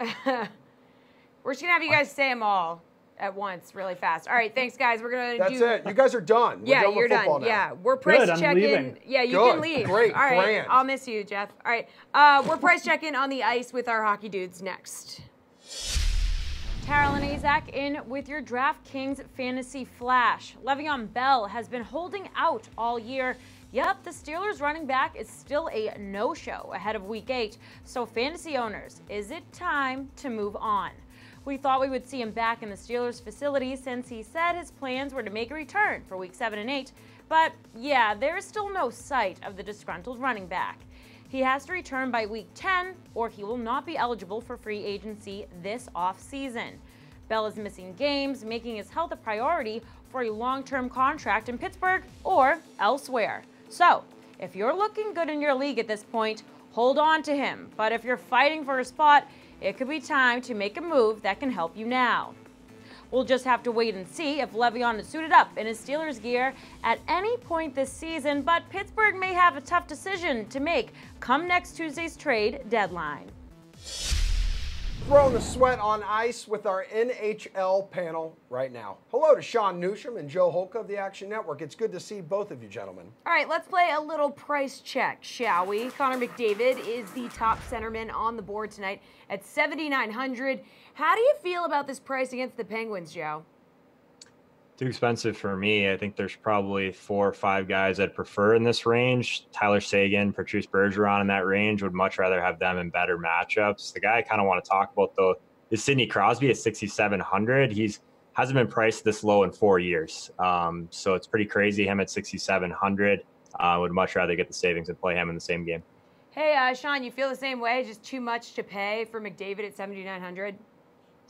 We're just going to have you guys say them all at once really fast. All right, thanks, guys. We're going to That's it. You guys are done. We're done you're with football done. now. Yeah, we're price checking. Yeah, you can leave. Great. All right, Grand. I'll miss you, Jeff. All right, we're price checking on the ice with our hockey dudes next. Carolyn Azak in with your DraftKings Fantasy Flash. Le'Veon Bell has been holding out all year. Yep, the Steelers running back is still a no-show ahead of Week 8. So fantasy owners, is it time to move on? We thought we would see him back in the Steelers facility since he said his plans were to make a return for Week 7 and 8. But yeah, there is still no sight of the disgruntled running back. He has to return by Week 10 or he will not be eligible for free agency this offseason. Bell is missing games, making his health a priority for a long-term contract in Pittsburgh or elsewhere. So, If you're looking good in your league at this point, hold on to him. But if you're fighting for a spot, it could be time to make a move that can help you now. We'll just have to wait and see if Le'Veon is suited up in his Steelers gear at any point this season, but Pittsburgh may have a tough decision to make come next Tuesday's trade deadline. Throwing the sweat on ice with our NHL panel right now. Hello to Sean Newsham and Joe Holka of the Action Network. It's good to see both of you gentlemen. All right, let's play a little price check, shall we? Connor McDavid is the top centerman on the board tonight at $7,900. How do you feel about this price against the Penguins, Joe? Too expensive for me. I think there's probably 4 or 5 guys I'd prefer in this range. Tyler Seguin, Patrice Bergeron in that range. Would much rather have them in better matchups. The guy I kind of want to talk about, though, is Sidney Crosby at $6,700. He's hasn't been priced this low in 4 years. So it's pretty crazy. Him at $6,700. Would much rather get the savings and play him in the same game. Hey, Sean, you feel the same way? Just too much to pay for McDavid at $7,900?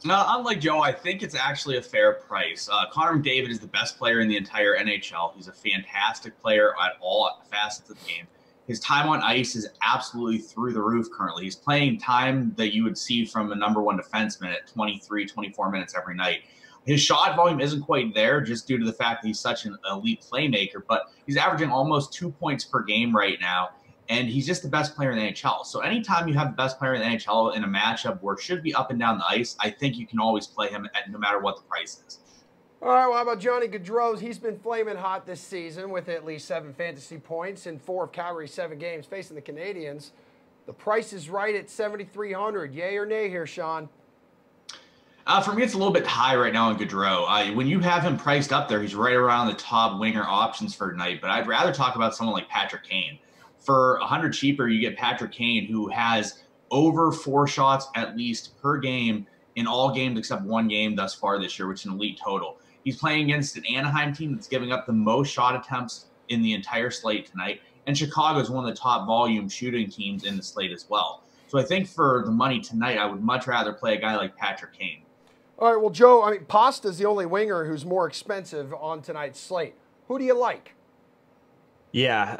Unlike Joe, I think it's actually a fair price. Connor McDavid is the best player in the entire NHL. He's a fantastic player at all facets of the game. His time on ice is absolutely through the roof currently. He's playing time that you would see from a number one defenseman at 23, 24 minutes every night. His shot volume isn't quite there just due to the fact that he's such an elite playmaker, but he's averaging almost 2 points per game right now. And he's just the best player in the NHL. So anytime you have the best player in the NHL in a matchup where it should be up and down the ice, I think you can always play him at no matter what the price is. All right, well, how about Johnny Gaudreau? He's been flaming hot this season with at least 7 fantasy points in 4 of Calgary's 7 games facing the Canadiens. The price is right at $7,300. Yay or nay here, Sean? For me, it's a little bit high right now on Gaudreau. When you have him priced up there, he's right around the top winger options for tonight. But I'd rather talk about someone like Patrick Kane. For $100 cheaper, you get Patrick Kane, who has over 4 shots at least per game in all games except 1 game thus far this year, which is an elite total. He's playing against an Anaheim team that's giving up the most shot attempts in the entire slate tonight, and Chicago is one of the top volume shooting teams in the slate as well. So I think for the money tonight, I would much rather play a guy like Patrick Kane. All right, well, Joe, I mean, Pasta's the only winger who's more expensive on tonight's slate. Who do you like? Yeah,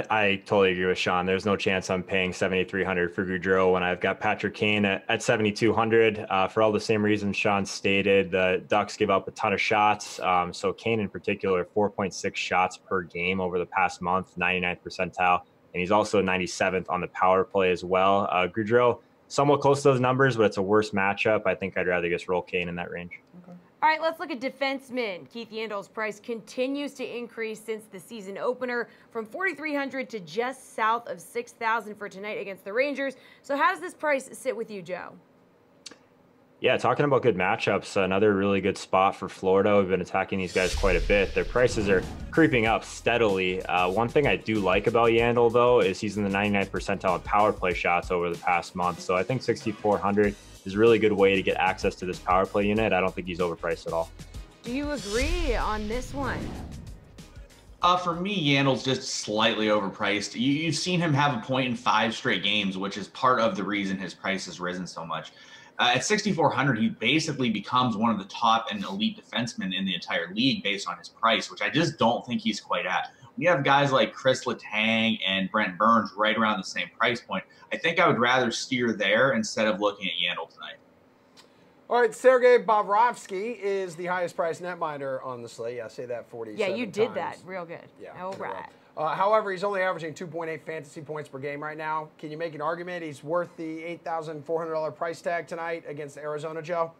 I totally agree with Sean. There's no chance I'm paying $7,300 for Gaudreau when I've got Patrick Kane at $7,200. For all the same reasons Sean stated, the Ducks give up a ton of shots. So Kane in particular, 4.6 shots per game over the past month, 99th percentile. And he's also 97th on the power play as well. Gaudreau, somewhat close to those numbers, but it's a worse matchup. I think I'd rather just roll Kane in that range. Okay. All right, let's look at defensemen. Keith Yandle's price continues to increase since the season opener from $4,300 to just south of $6,000 for tonight against the Rangers. So how does this price sit with you, Joe? Yeah, talking about good matchups, another really good spot for Florida. We've been attacking these guys quite a bit. Their prices are creeping up steadily. One thing I do like about Yandle, though, is he's in the 99th percentile in power play shots over the past month. So I think $6,400 is a really good way to get access to this power play unit. I don't think he's overpriced at all. Do you agree on this one? For me, Yandle's just slightly overpriced. You've seen him have a point in 5 straight games, which is part of the reason his price has risen so much. At $6,400, he basically becomes one of the top and elite defensemen in the entire league based on his price, which I just don't think he's quite at. When you have guys like Chris Letang and Brent Burns right around the same price point, I think I would rather steer there instead of looking at Yandle tonight. All right, Sergei Bobrovsky is the highest priced netminder on the slate. Yeah, I say that 47 Yeah, you did times. that real good. Yeah, All right. however, he's only averaging 2.8 fantasy points per game right now. Can you make an argument he's worth the $8,400 price tag tonight against Arizona, Joe?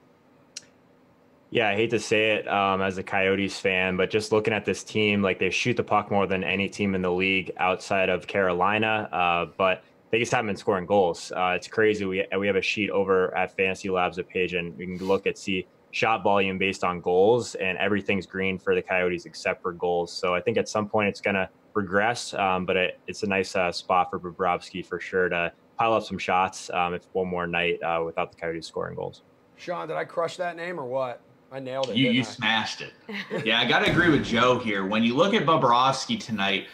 Yeah, I hate to say it as a Coyotes fan, but just looking at this team, like they shoot the puck more than any team in the league outside of Carolina, but they just haven't been scoring goals. It's crazy. We have a sheet over at Fantasy Labs page, and we can look at see shot volume based on goals, and everything's green for the Coyotes except for goals. So I think at some point it's going to regress, but it's a nice spot for Bobrovsky for sure to pile up some shots if one more night without the Coyotes scoring goals. Sean, did I crush that name or what? I nailed it. You smashed it. Yeah, I got to agree with Joe here. When you look at Bobrovsky tonight,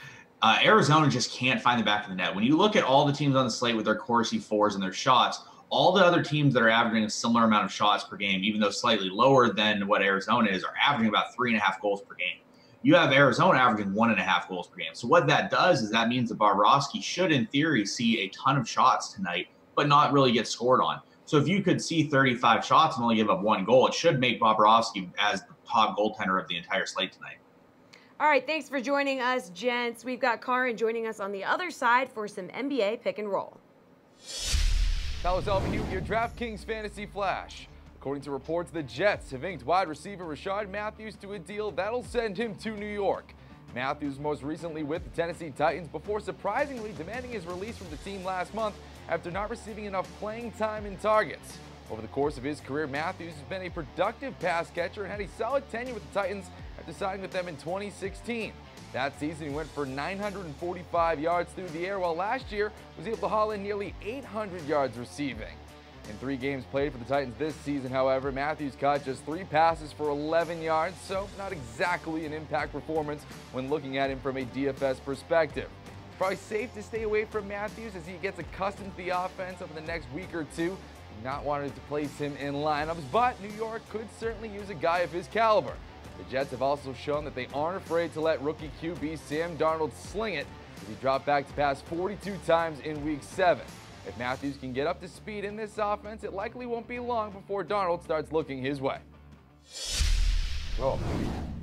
Arizona just can't find the back of the net. When you look at all the teams on the slate with their Corsi 4s and their shots, all the other teams that are averaging a similar amount of shots per game, even though slightly lower than what Arizona is, are averaging about 3.5 goals per game. you have Arizona averaging 1.5 goals per game. So what that does is that means that Bobrovsky should, in theory, see a ton of shots tonight, but not really get scored on. So if you could see 35 shots and only give up 1 goal, it should make Bobrovsky as the top goaltender of the entire slate tonight. All right, thanks for joining us, gents. We've got CARR joining us on the other side for some NBA pick and roll. Tyler Selvin here with your DraftKings Fantasy Flash. According to reports, the Jets have inked wide receiver Rashard Matthews to a deal that'll send him to New York. Matthews most recently with the Tennessee Titans before surprisingly demanding his release from the team last month after not receiving enough playing time and targets. Over the course of his career, Matthews has been a productive pass catcher and had a solid tenure with the Titans after signing with them in 2016. That season, he went for 945 yards through the air, while last year was able to haul in nearly 800 yards receiving. In 3 games played for the Titans this season, however, Matthews caught just 3 passes for 11 yards, so not exactly an impact performance when looking at him from a DFS perspective. Probably safe to stay away from Matthews as he gets accustomed to the offense over the next week or two. Not wanting to place him in lineups, but New York could certainly use a guy of his caliber. The Jets have also shown that they aren't afraid to let rookie QB Sam Darnold sling it as he dropped back to pass 42 times in Week 7. If Matthews can get up to speed in this offense, it likely won't be long before Darnold starts looking his way. Oh,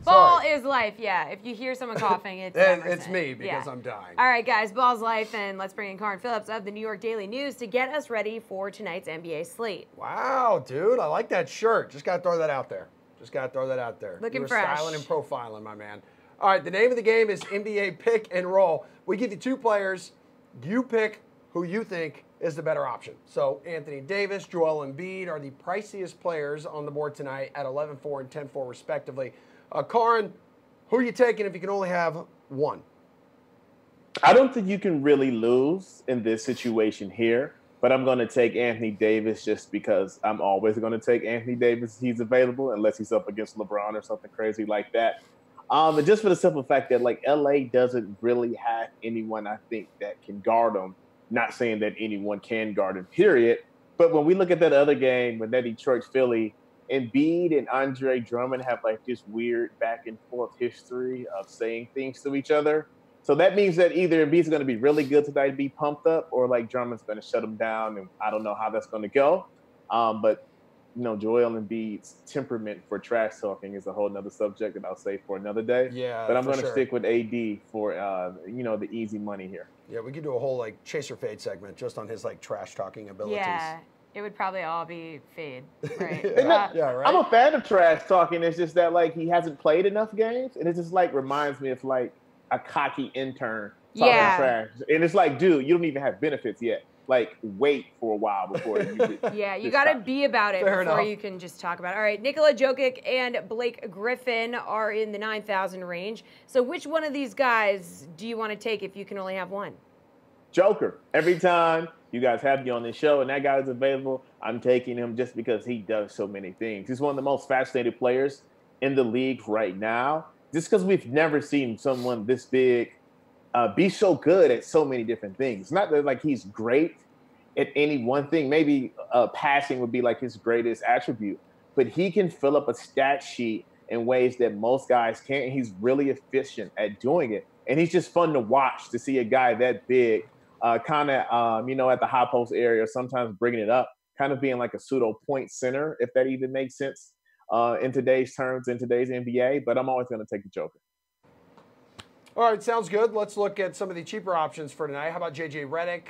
Ball is life, yeah. If you hear someone coughing, it's Emerson. It's me because I'm dying. All right, guys, ball's life, and let's bring in CARR Phillips of the New York Daily News to get us ready for tonight's NBA slate. Wow, dude, I like that shirt. Just got to throw that out there. Looking fresh. Styling and profiling, my man. All right, the name of the game is NBA Pick and Roll. We give you 2 players. You pick who you think is the better option. So Anthony Davis, Joel Embiid are the priciest players on the board tonight at 11-4 and 10-4 respectively. CARR, who are you taking if you can only have one? I don't think you can really lose in this situation here, but I'm going to take Anthony Davis just because I'm always going to take Anthony Davis if he's available, unless he's up against LeBron or something crazy like that. And just for the simple fact that, like, LA doesn't really have anyone, I think, that can guard him. Not saying that anyone can guard him, period. But when we look at that other game, when that Detroit-Philly, Embiid and Andre Drummond have like this weird back and forth history of saying things to each other. So that means that either Embiid's going to be really good tonight to be pumped up, or like Drummond's going to shut him down, and I don't know how that's going to go. But you know, Joel Embiid's temperament for trash talking is a whole nother subject that I'll save for another day. Yeah, but I'm going to stick with AD for you know, the easy money here. Yeah, we could do a whole like chaser fade segment just on his like trash talking abilities. Yeah. It would probably all be fade, right? Yeah, right. I'm a fan of trash talking. It's just that like he hasn't played enough games, and it just like reminds me of like a cocky intern talking trash. And it's like, dude, you don't even have benefits yet. Like, wait for a while before you. Yeah, you got to be about it before you can just talk about it. All right, Nikola Jokic and Blake Griffin are in the 9,000 range. So which one of these guys do you want to take if you can only have one? Joker. Every time you guys have me on this show and that guy is available, I'm taking him just because he does so many things. He's one of the most fascinating players in the league right now, just because we've never seen someone this big be so good at so many different things. Not that like he's great at any one thing. Maybe passing would be like his greatest attribute, but he can fill up a stat sheet in ways that most guys can't. He's really efficient at doing it. And he's just fun to watch, to see a guy that big, kind of, you know, at the high post area, sometimes bringing it up, kind of being like a pseudo point center, if that even makes sense in today's terms, in today's NBA. But I'm always going to take the Joker. All right, sounds good. Let's look at some of the cheaper options for tonight. How about J.J. Redick?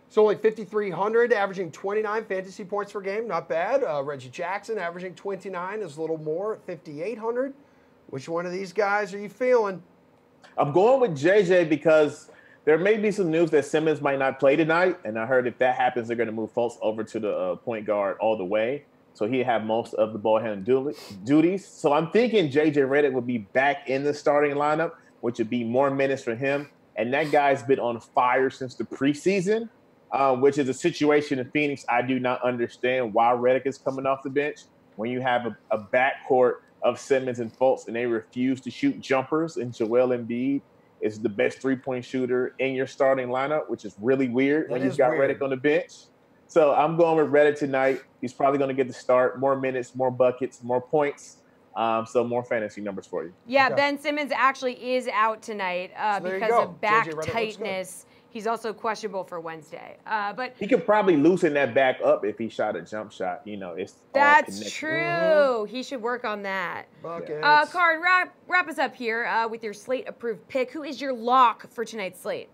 It's only 5,300, averaging 29 fantasy points per game. Not bad. Reggie Jackson averaging 29 is a little more, 5,800. Which one of these guys are you feeling? I'm going with JJ because there may be some news that Simmons might not play tonight. And I heard if that happens, they're going to move Fultz over to the point guard all the way. So he'd have most of the ball handling duties. So I'm thinking JJ Redick would be back in the starting lineup, which would be more minutes for him. And that guy's been on fire since the preseason, which is a situation in Phoenix I do not understand why Redick is coming off the bench when you have a backcourt of Simmons and Fultz, and they refuse to shoot jumpers, and Joel Embiid is the best three-point shooter in your starting lineup, which is really weird when you've got Redick on the bench. So I'm going with Redick tonight. He's probably going to get the start, more minutes, more buckets, more points. So more fantasy numbers for you. Yeah, okay. Ben Simmons actually is out tonight because of back tightness. He's also questionable for Wednesday. But he could probably loosen that back up if he shot a jump shot. It's that's true. Mm-hmm. He should work on that. Card, wrap us up here with your slate approved pick. Who is your lock for tonight's slate?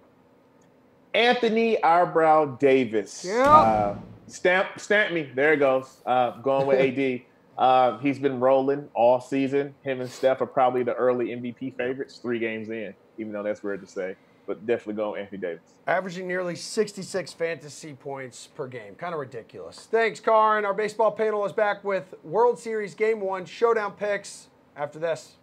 Anthony Eyebrow Davis. Yep. Stamp me. There it goes. Going with AD. He's been rolling all season. Him and Steph are probably the early MVP favorites 3 games in, even though that's weird to say. But definitely go with Anthony Davis. Averaging nearly 66 fantasy points per game. Kind of ridiculous. Thanks, Karin. Our baseball panel is back with World Series Game 1 showdown picks after this.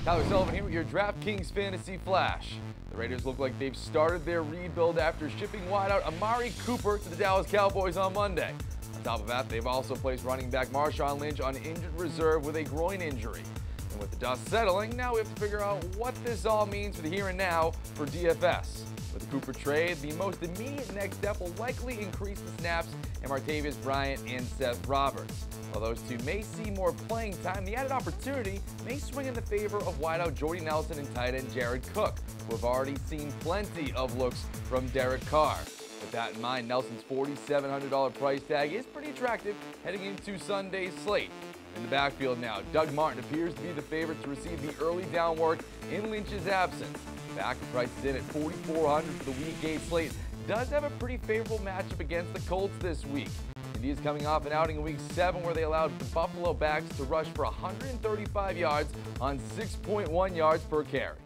Tyler Sullivan here with your DraftKings Fantasy Flash. The Raiders look like they've started their rebuild after shipping wideout Amari Cooper to the Dallas Cowboys on Monday. On top of that, they've also placed running back Marshawn Lynch on injured reserve with a groin injury. And with the dust settling, now we have to figure out what this all means for the here and now for DFS. With the Cooper trade, the most immediate next step will likely increase the snaps in Martavis Bryant and Seth Roberts. While those two may see more playing time, the added opportunity may swing in the favor of wideout Jordy Nelson and tight end Jared Cook, who have already seen plenty of looks from Derek Carr. With that in mind, Nelson's $4,700 price tag is pretty attractive heading into Sunday's slate. In the backfield now, Doug Martin appears to be the favorite to receive the early down work in Lynch's absence. Back prices in at $4,400 for the Week 8 slate. Does have a pretty favorable matchup against the Colts this week. Indy is coming off an outing in Week 7 where they allowed the Buffalo backs to rush for 135 yards on 6.1 yards per carry.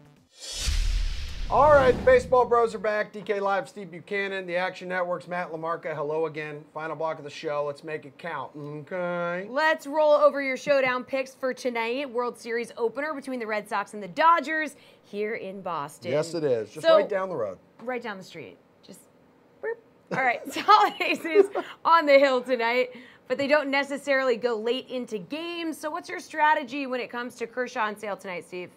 All right, the Baseball Bros are back. DK Live, Steve Buchanan, the Action Network's Matt LaMarca. Hello again. Final block of the show. Let's make it count. Okay. Let's roll over your showdown picks for tonight. World Series opener between the Red Sox and the Dodgers here in Boston. Yes, it is. Just right down the road. Right down the street. Just, boop. All right, solid aces on the hill tonight, but they don't necessarily go late into games. So what's your strategy when it comes to Kershaw on sale tonight, Steve?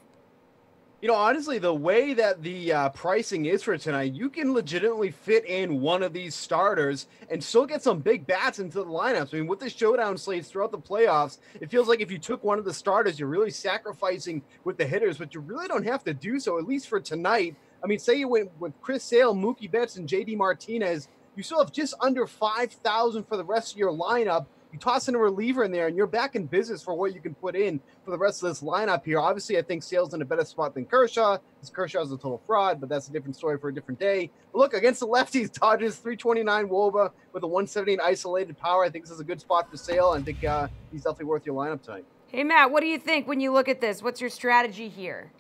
Honestly, the way that the pricing is for tonight, you can legitimately fit in one of these starters and still get some big bats into the lineups. I mean, with the showdown slates throughout the playoffs, it feels like if you took one of the starters, you're really sacrificing with the hitters, but you really don't have to do so, at least for tonight. I mean, say you went with Chris Sale, Mookie Betts, and JD Martinez, you still have just under 5,000 for the rest of your lineup. You toss in a reliever in there, and you're back in business for what you can put in for the rest of this lineup here. Obviously, I think Sale's in a better spot than Kershaw, because Kershaw's a total fraud, but that's a different story for a different day. But look, against the lefties, Dodgers, 329 WOBA with a 178 isolated power. I think this is a good spot for Sale. I think he's definitely worth your lineup tonight. Hey, Matt, what do you think when you look at this? What's your strategy here?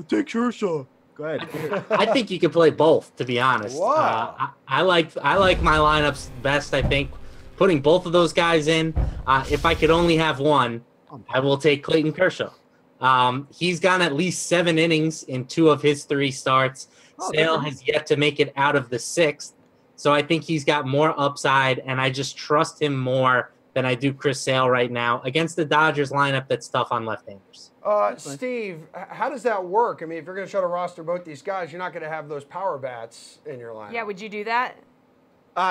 Take Kershaw. Go ahead. I think you can play both, to be honest. Wow. I like my lineups best, I think. Putting both of those guys in, if I could only have one, I will take Clayton Kershaw. He's gone at least 7 innings in 2 of his 3 starts. Sale has yet to make it out of the 6th. So I think he's got more upside, and I just trust him more than I do Chris Sale right now. Against the Dodgers lineup, that's tough on left-handers. Steve, how does that work? I mean, if you're going to try to roster both these guys, you're not going to have those power bats in your lineup. Yeah, would you do that?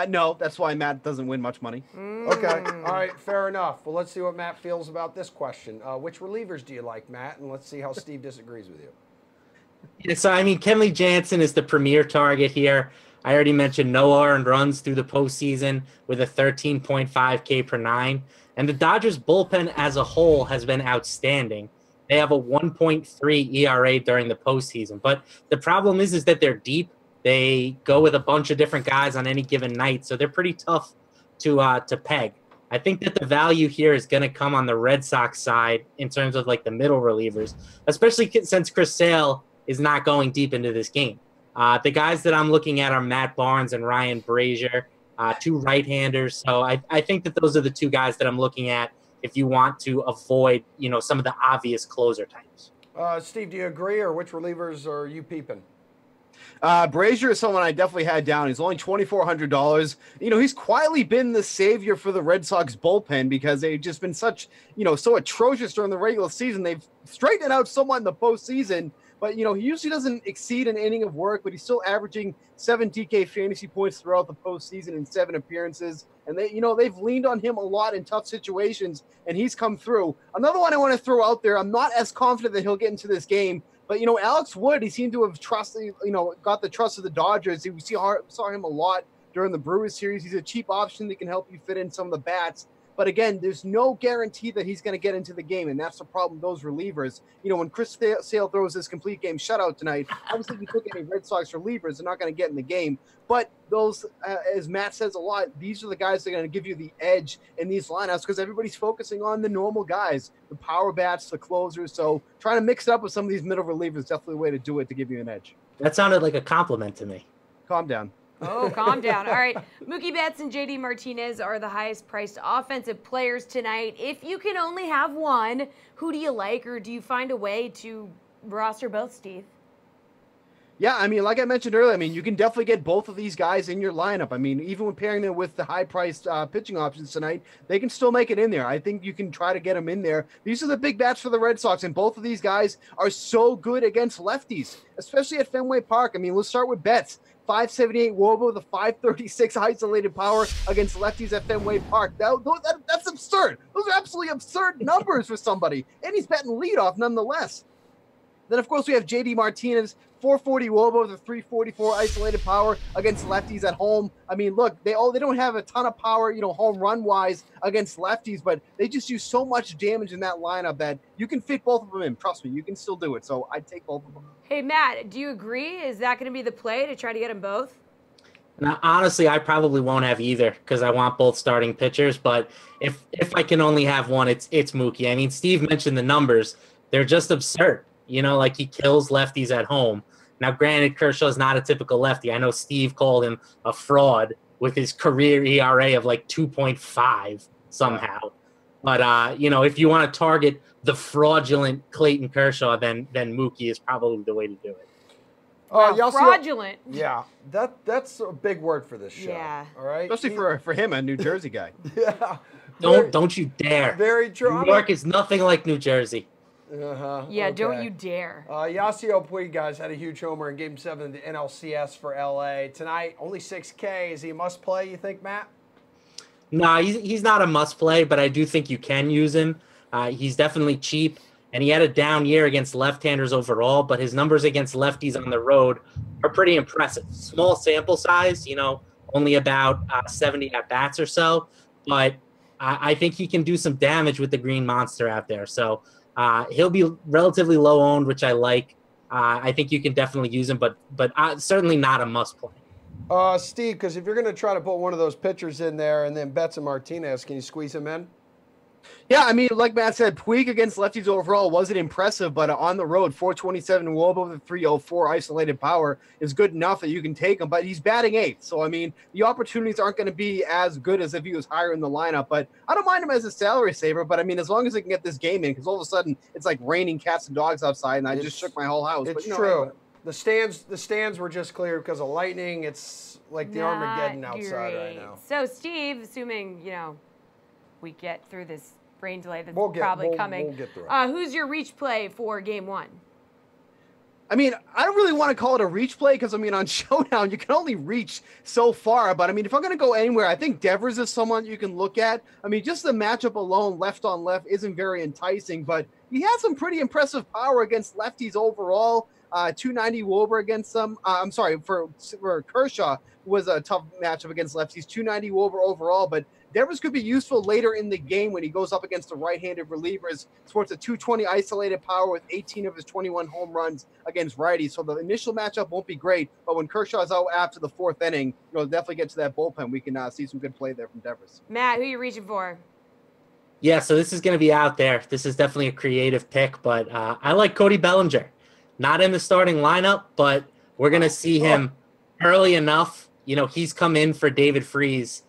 No, that's why Matt doesn't win much money. Okay, all right, fair enough. Well, let's see what Matt feels about this question. Which relievers do you like, Matt? And let's see how Steve disagrees with you. Yeah, so, I mean, Kenley Jansen is the premier target here. I already mentioned no earned runs through the postseason with a 13.5 K per 9. And the Dodgers bullpen as a whole has been outstanding. They have a 1.3 ERA during the postseason. But the problem is that they're deep. They go with a bunch of different guys on any given night, so they're pretty tough to peg. I think that the value here is going to come on the Red Sox side in terms of like the middle relievers, especially since Chris Sale is not going deep into this game. The guys that I'm looking at are Matt Barnes and Ryan Brazier, 2 right-handers. So I think that those are the 2 guys that I'm looking at if you want to avoid, some of the obvious closer types. Steve, do you agree, or which relievers are you peeping? Brazier is someone I definitely had down. He's only $2,400. He's quietly been the savior for the Red Sox bullpen because they've just been so atrocious during the regular season. They've straightened it out somewhat in the postseason, But, he usually doesn't exceed an inning of work, but he's still averaging 7 DK fantasy points throughout the postseason in 7 appearances. And they've leaned on him a lot in tough situations, and he's come through. Another one I want to throw out there, I'm not as confident that he'll get into this game, but, Alex Wood, he seemed to have got the trust of the Dodgers. We saw him a lot during the Brewers series. He's a cheap option that can help you fit in some of the bats. But again, there's no guarantee that he's going to get into the game, and that's the problem with those relievers. When Chris Sale throws his complete game shutout tonight, obviously if you look at any Red Sox relievers, they're not going to get in the game. But those, as Matt says a lot, these are the guys that are going to give you the edge in these lineups because everybody's focusing on the normal guys, the power bats, the closers. So trying to mix it up with some of these middle relievers is definitely a way to do it to give you an edge. That sounded like a compliment to me. Calm down. Oh, calm down. All right. Mookie Betts and JD Martinez are the highest priced offensive players tonight. If you can only have one, who do you like, or do you find a way to roster both, Steve? Yeah, like I mentioned earlier, you can definitely get both of these guys in your lineup. even when pairing them with the high-priced pitching options tonight, they can still make it in there. I think you can try to get them in there. These are the big bats for the Red Sox, and both of these guys are so good against lefties, especially at Fenway Park. Let's start with Betts. 578 WOBA, the 536 isolated power against lefties at Fenway Park. That's absurd. Those are absolutely absurd numbers for somebody. And he's batting leadoff nonetheless. Then, of course, we have JD Martinez, 440 WOBA, the 344 isolated power against lefties at home. Look, they don't have a ton of power, home run wise against lefties, but they just use so much damage in that lineup that you can fit both of them in. Trust me, you can still do it. So I'd take both of them. Hey, Matt, do you agree? Is that going to be the play to try to get them both? Now, honestly, I probably won't have either because I want both starting pitchers. But if I can only have one, it's Mookie. Steve mentioned the numbers. They're just absurd. Like he kills lefties at home. Now, granted, Kershaw's not a typical lefty. I know Steve called him a fraud with his career ERA of like 2.5 somehow. But, if you want to target the fraudulent Clayton Kershaw, then Mookie is probably the way to do it. Fraudulent. Yeah, that's a big word for this show. Yeah. All right. Especially for him, a New Jersey guy. Yeah. Don't you dare. Very true. New York is nothing like New Jersey. Yeah, okay. Don't you dare. Yasiel Puig, guys, had a huge homer in Game 7 of the NLCS for LA. Tonight, only 6K. Is he a must-play, you think, Matt? No, he's not a must-play, but I do think you can use him. He's definitely cheap, and he had a down year against left-handers overall, but his numbers against lefties on the road are pretty impressive. Small sample size, only about 70 at-bats or so, but I think he can do some damage with the Green Monster out there. So he'll be relatively low-owned, which I like. I think you can definitely use him, but certainly not a must-play. Steve, because if you're going to try to put one of those pitchers in there and then Betts and Martinez, can you squeeze him in? Yeah, like Matt said, Puig against lefties overall wasn't impressive, but on the road, 427 WOBA with 304 isolated power is good enough that you can take him, but he's batting 8th. So, the opportunities aren't going to be as good as if he was higher in the lineup, but I don't mind him as a salary saver, but as long as he can get this game in, because all of a sudden it's like raining cats and dogs outside, and I just shook my whole house. It's true. The stands were just cleared because of lightning. It's like the Armageddon outside right now. So, Steve, assuming, we get through this rain delay that's probably coming. We'll get through it. Who's your reach play for Game 1? I don't really want to call it a reach play because, on Showdown, you can only reach so far. But, if I'm going to go anywhere, I think Devers is someone you can look at. Just the matchup alone, left on left, isn't very enticing. But he has some pretty impressive power against lefties overall. 290 WOBA against them. For Kershaw was a tough matchup against lefties. 290 WOBA overall, but Devers could be useful later in the game when he goes up against the right-handed relievers. Sports a 220 isolated power with 18 of his 21 home runs against righties. So the initial matchup won't be great, but when Kershaw's out after the 4th inning, definitely get to that bullpen. We can see some good play there from Devers. Matt, who are you reaching for? Yeah, so this is going to be out there. This is definitely a creative pick, but I like Cody Bellinger. Not in the starting lineup, but we're going to see him early enough. He's come in for David Freese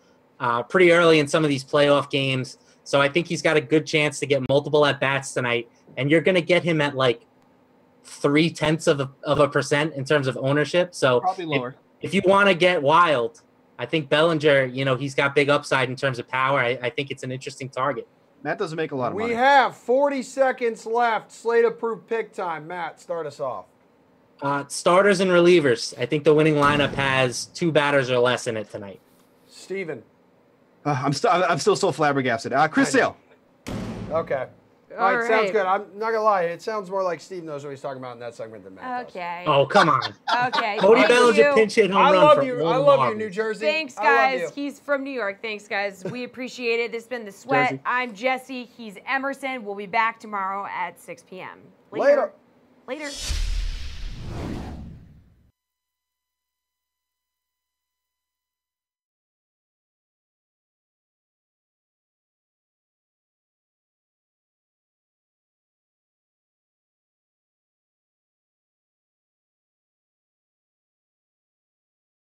pretty early in some of these playoff games. So I think he's got a good chance to get multiple at-bats tonight. And you're going to get him at like 0.3% in terms of ownership. So probably lower. If you want to get wild, I think Bellinger, he's got big upside in terms of power. I think it's an interesting target. Matt doesn't make a lot of money. We have 40 seconds left. Slate approved pick time. Matt, start us off. Starters and relievers. I think the winning lineup has 2 batters or less in it tonight. Steven. I'm still so flabbergasted. Chris Sale. Okay. All right, sounds good. I'm not gonna lie. It sounds more like Steve knows what he's talking about in that segment than Matt does. Okay. Oh, come on. Okay. Cody Bellinger pinch hit home run. I love you, New Jersey. Thanks, guys. He's from New York. Thanks, guys. We appreciate it. This has been The Sweat. Jersey. I'm Jessie. He's Emerson. We'll be back tomorrow at 6 p.m. Later. Later.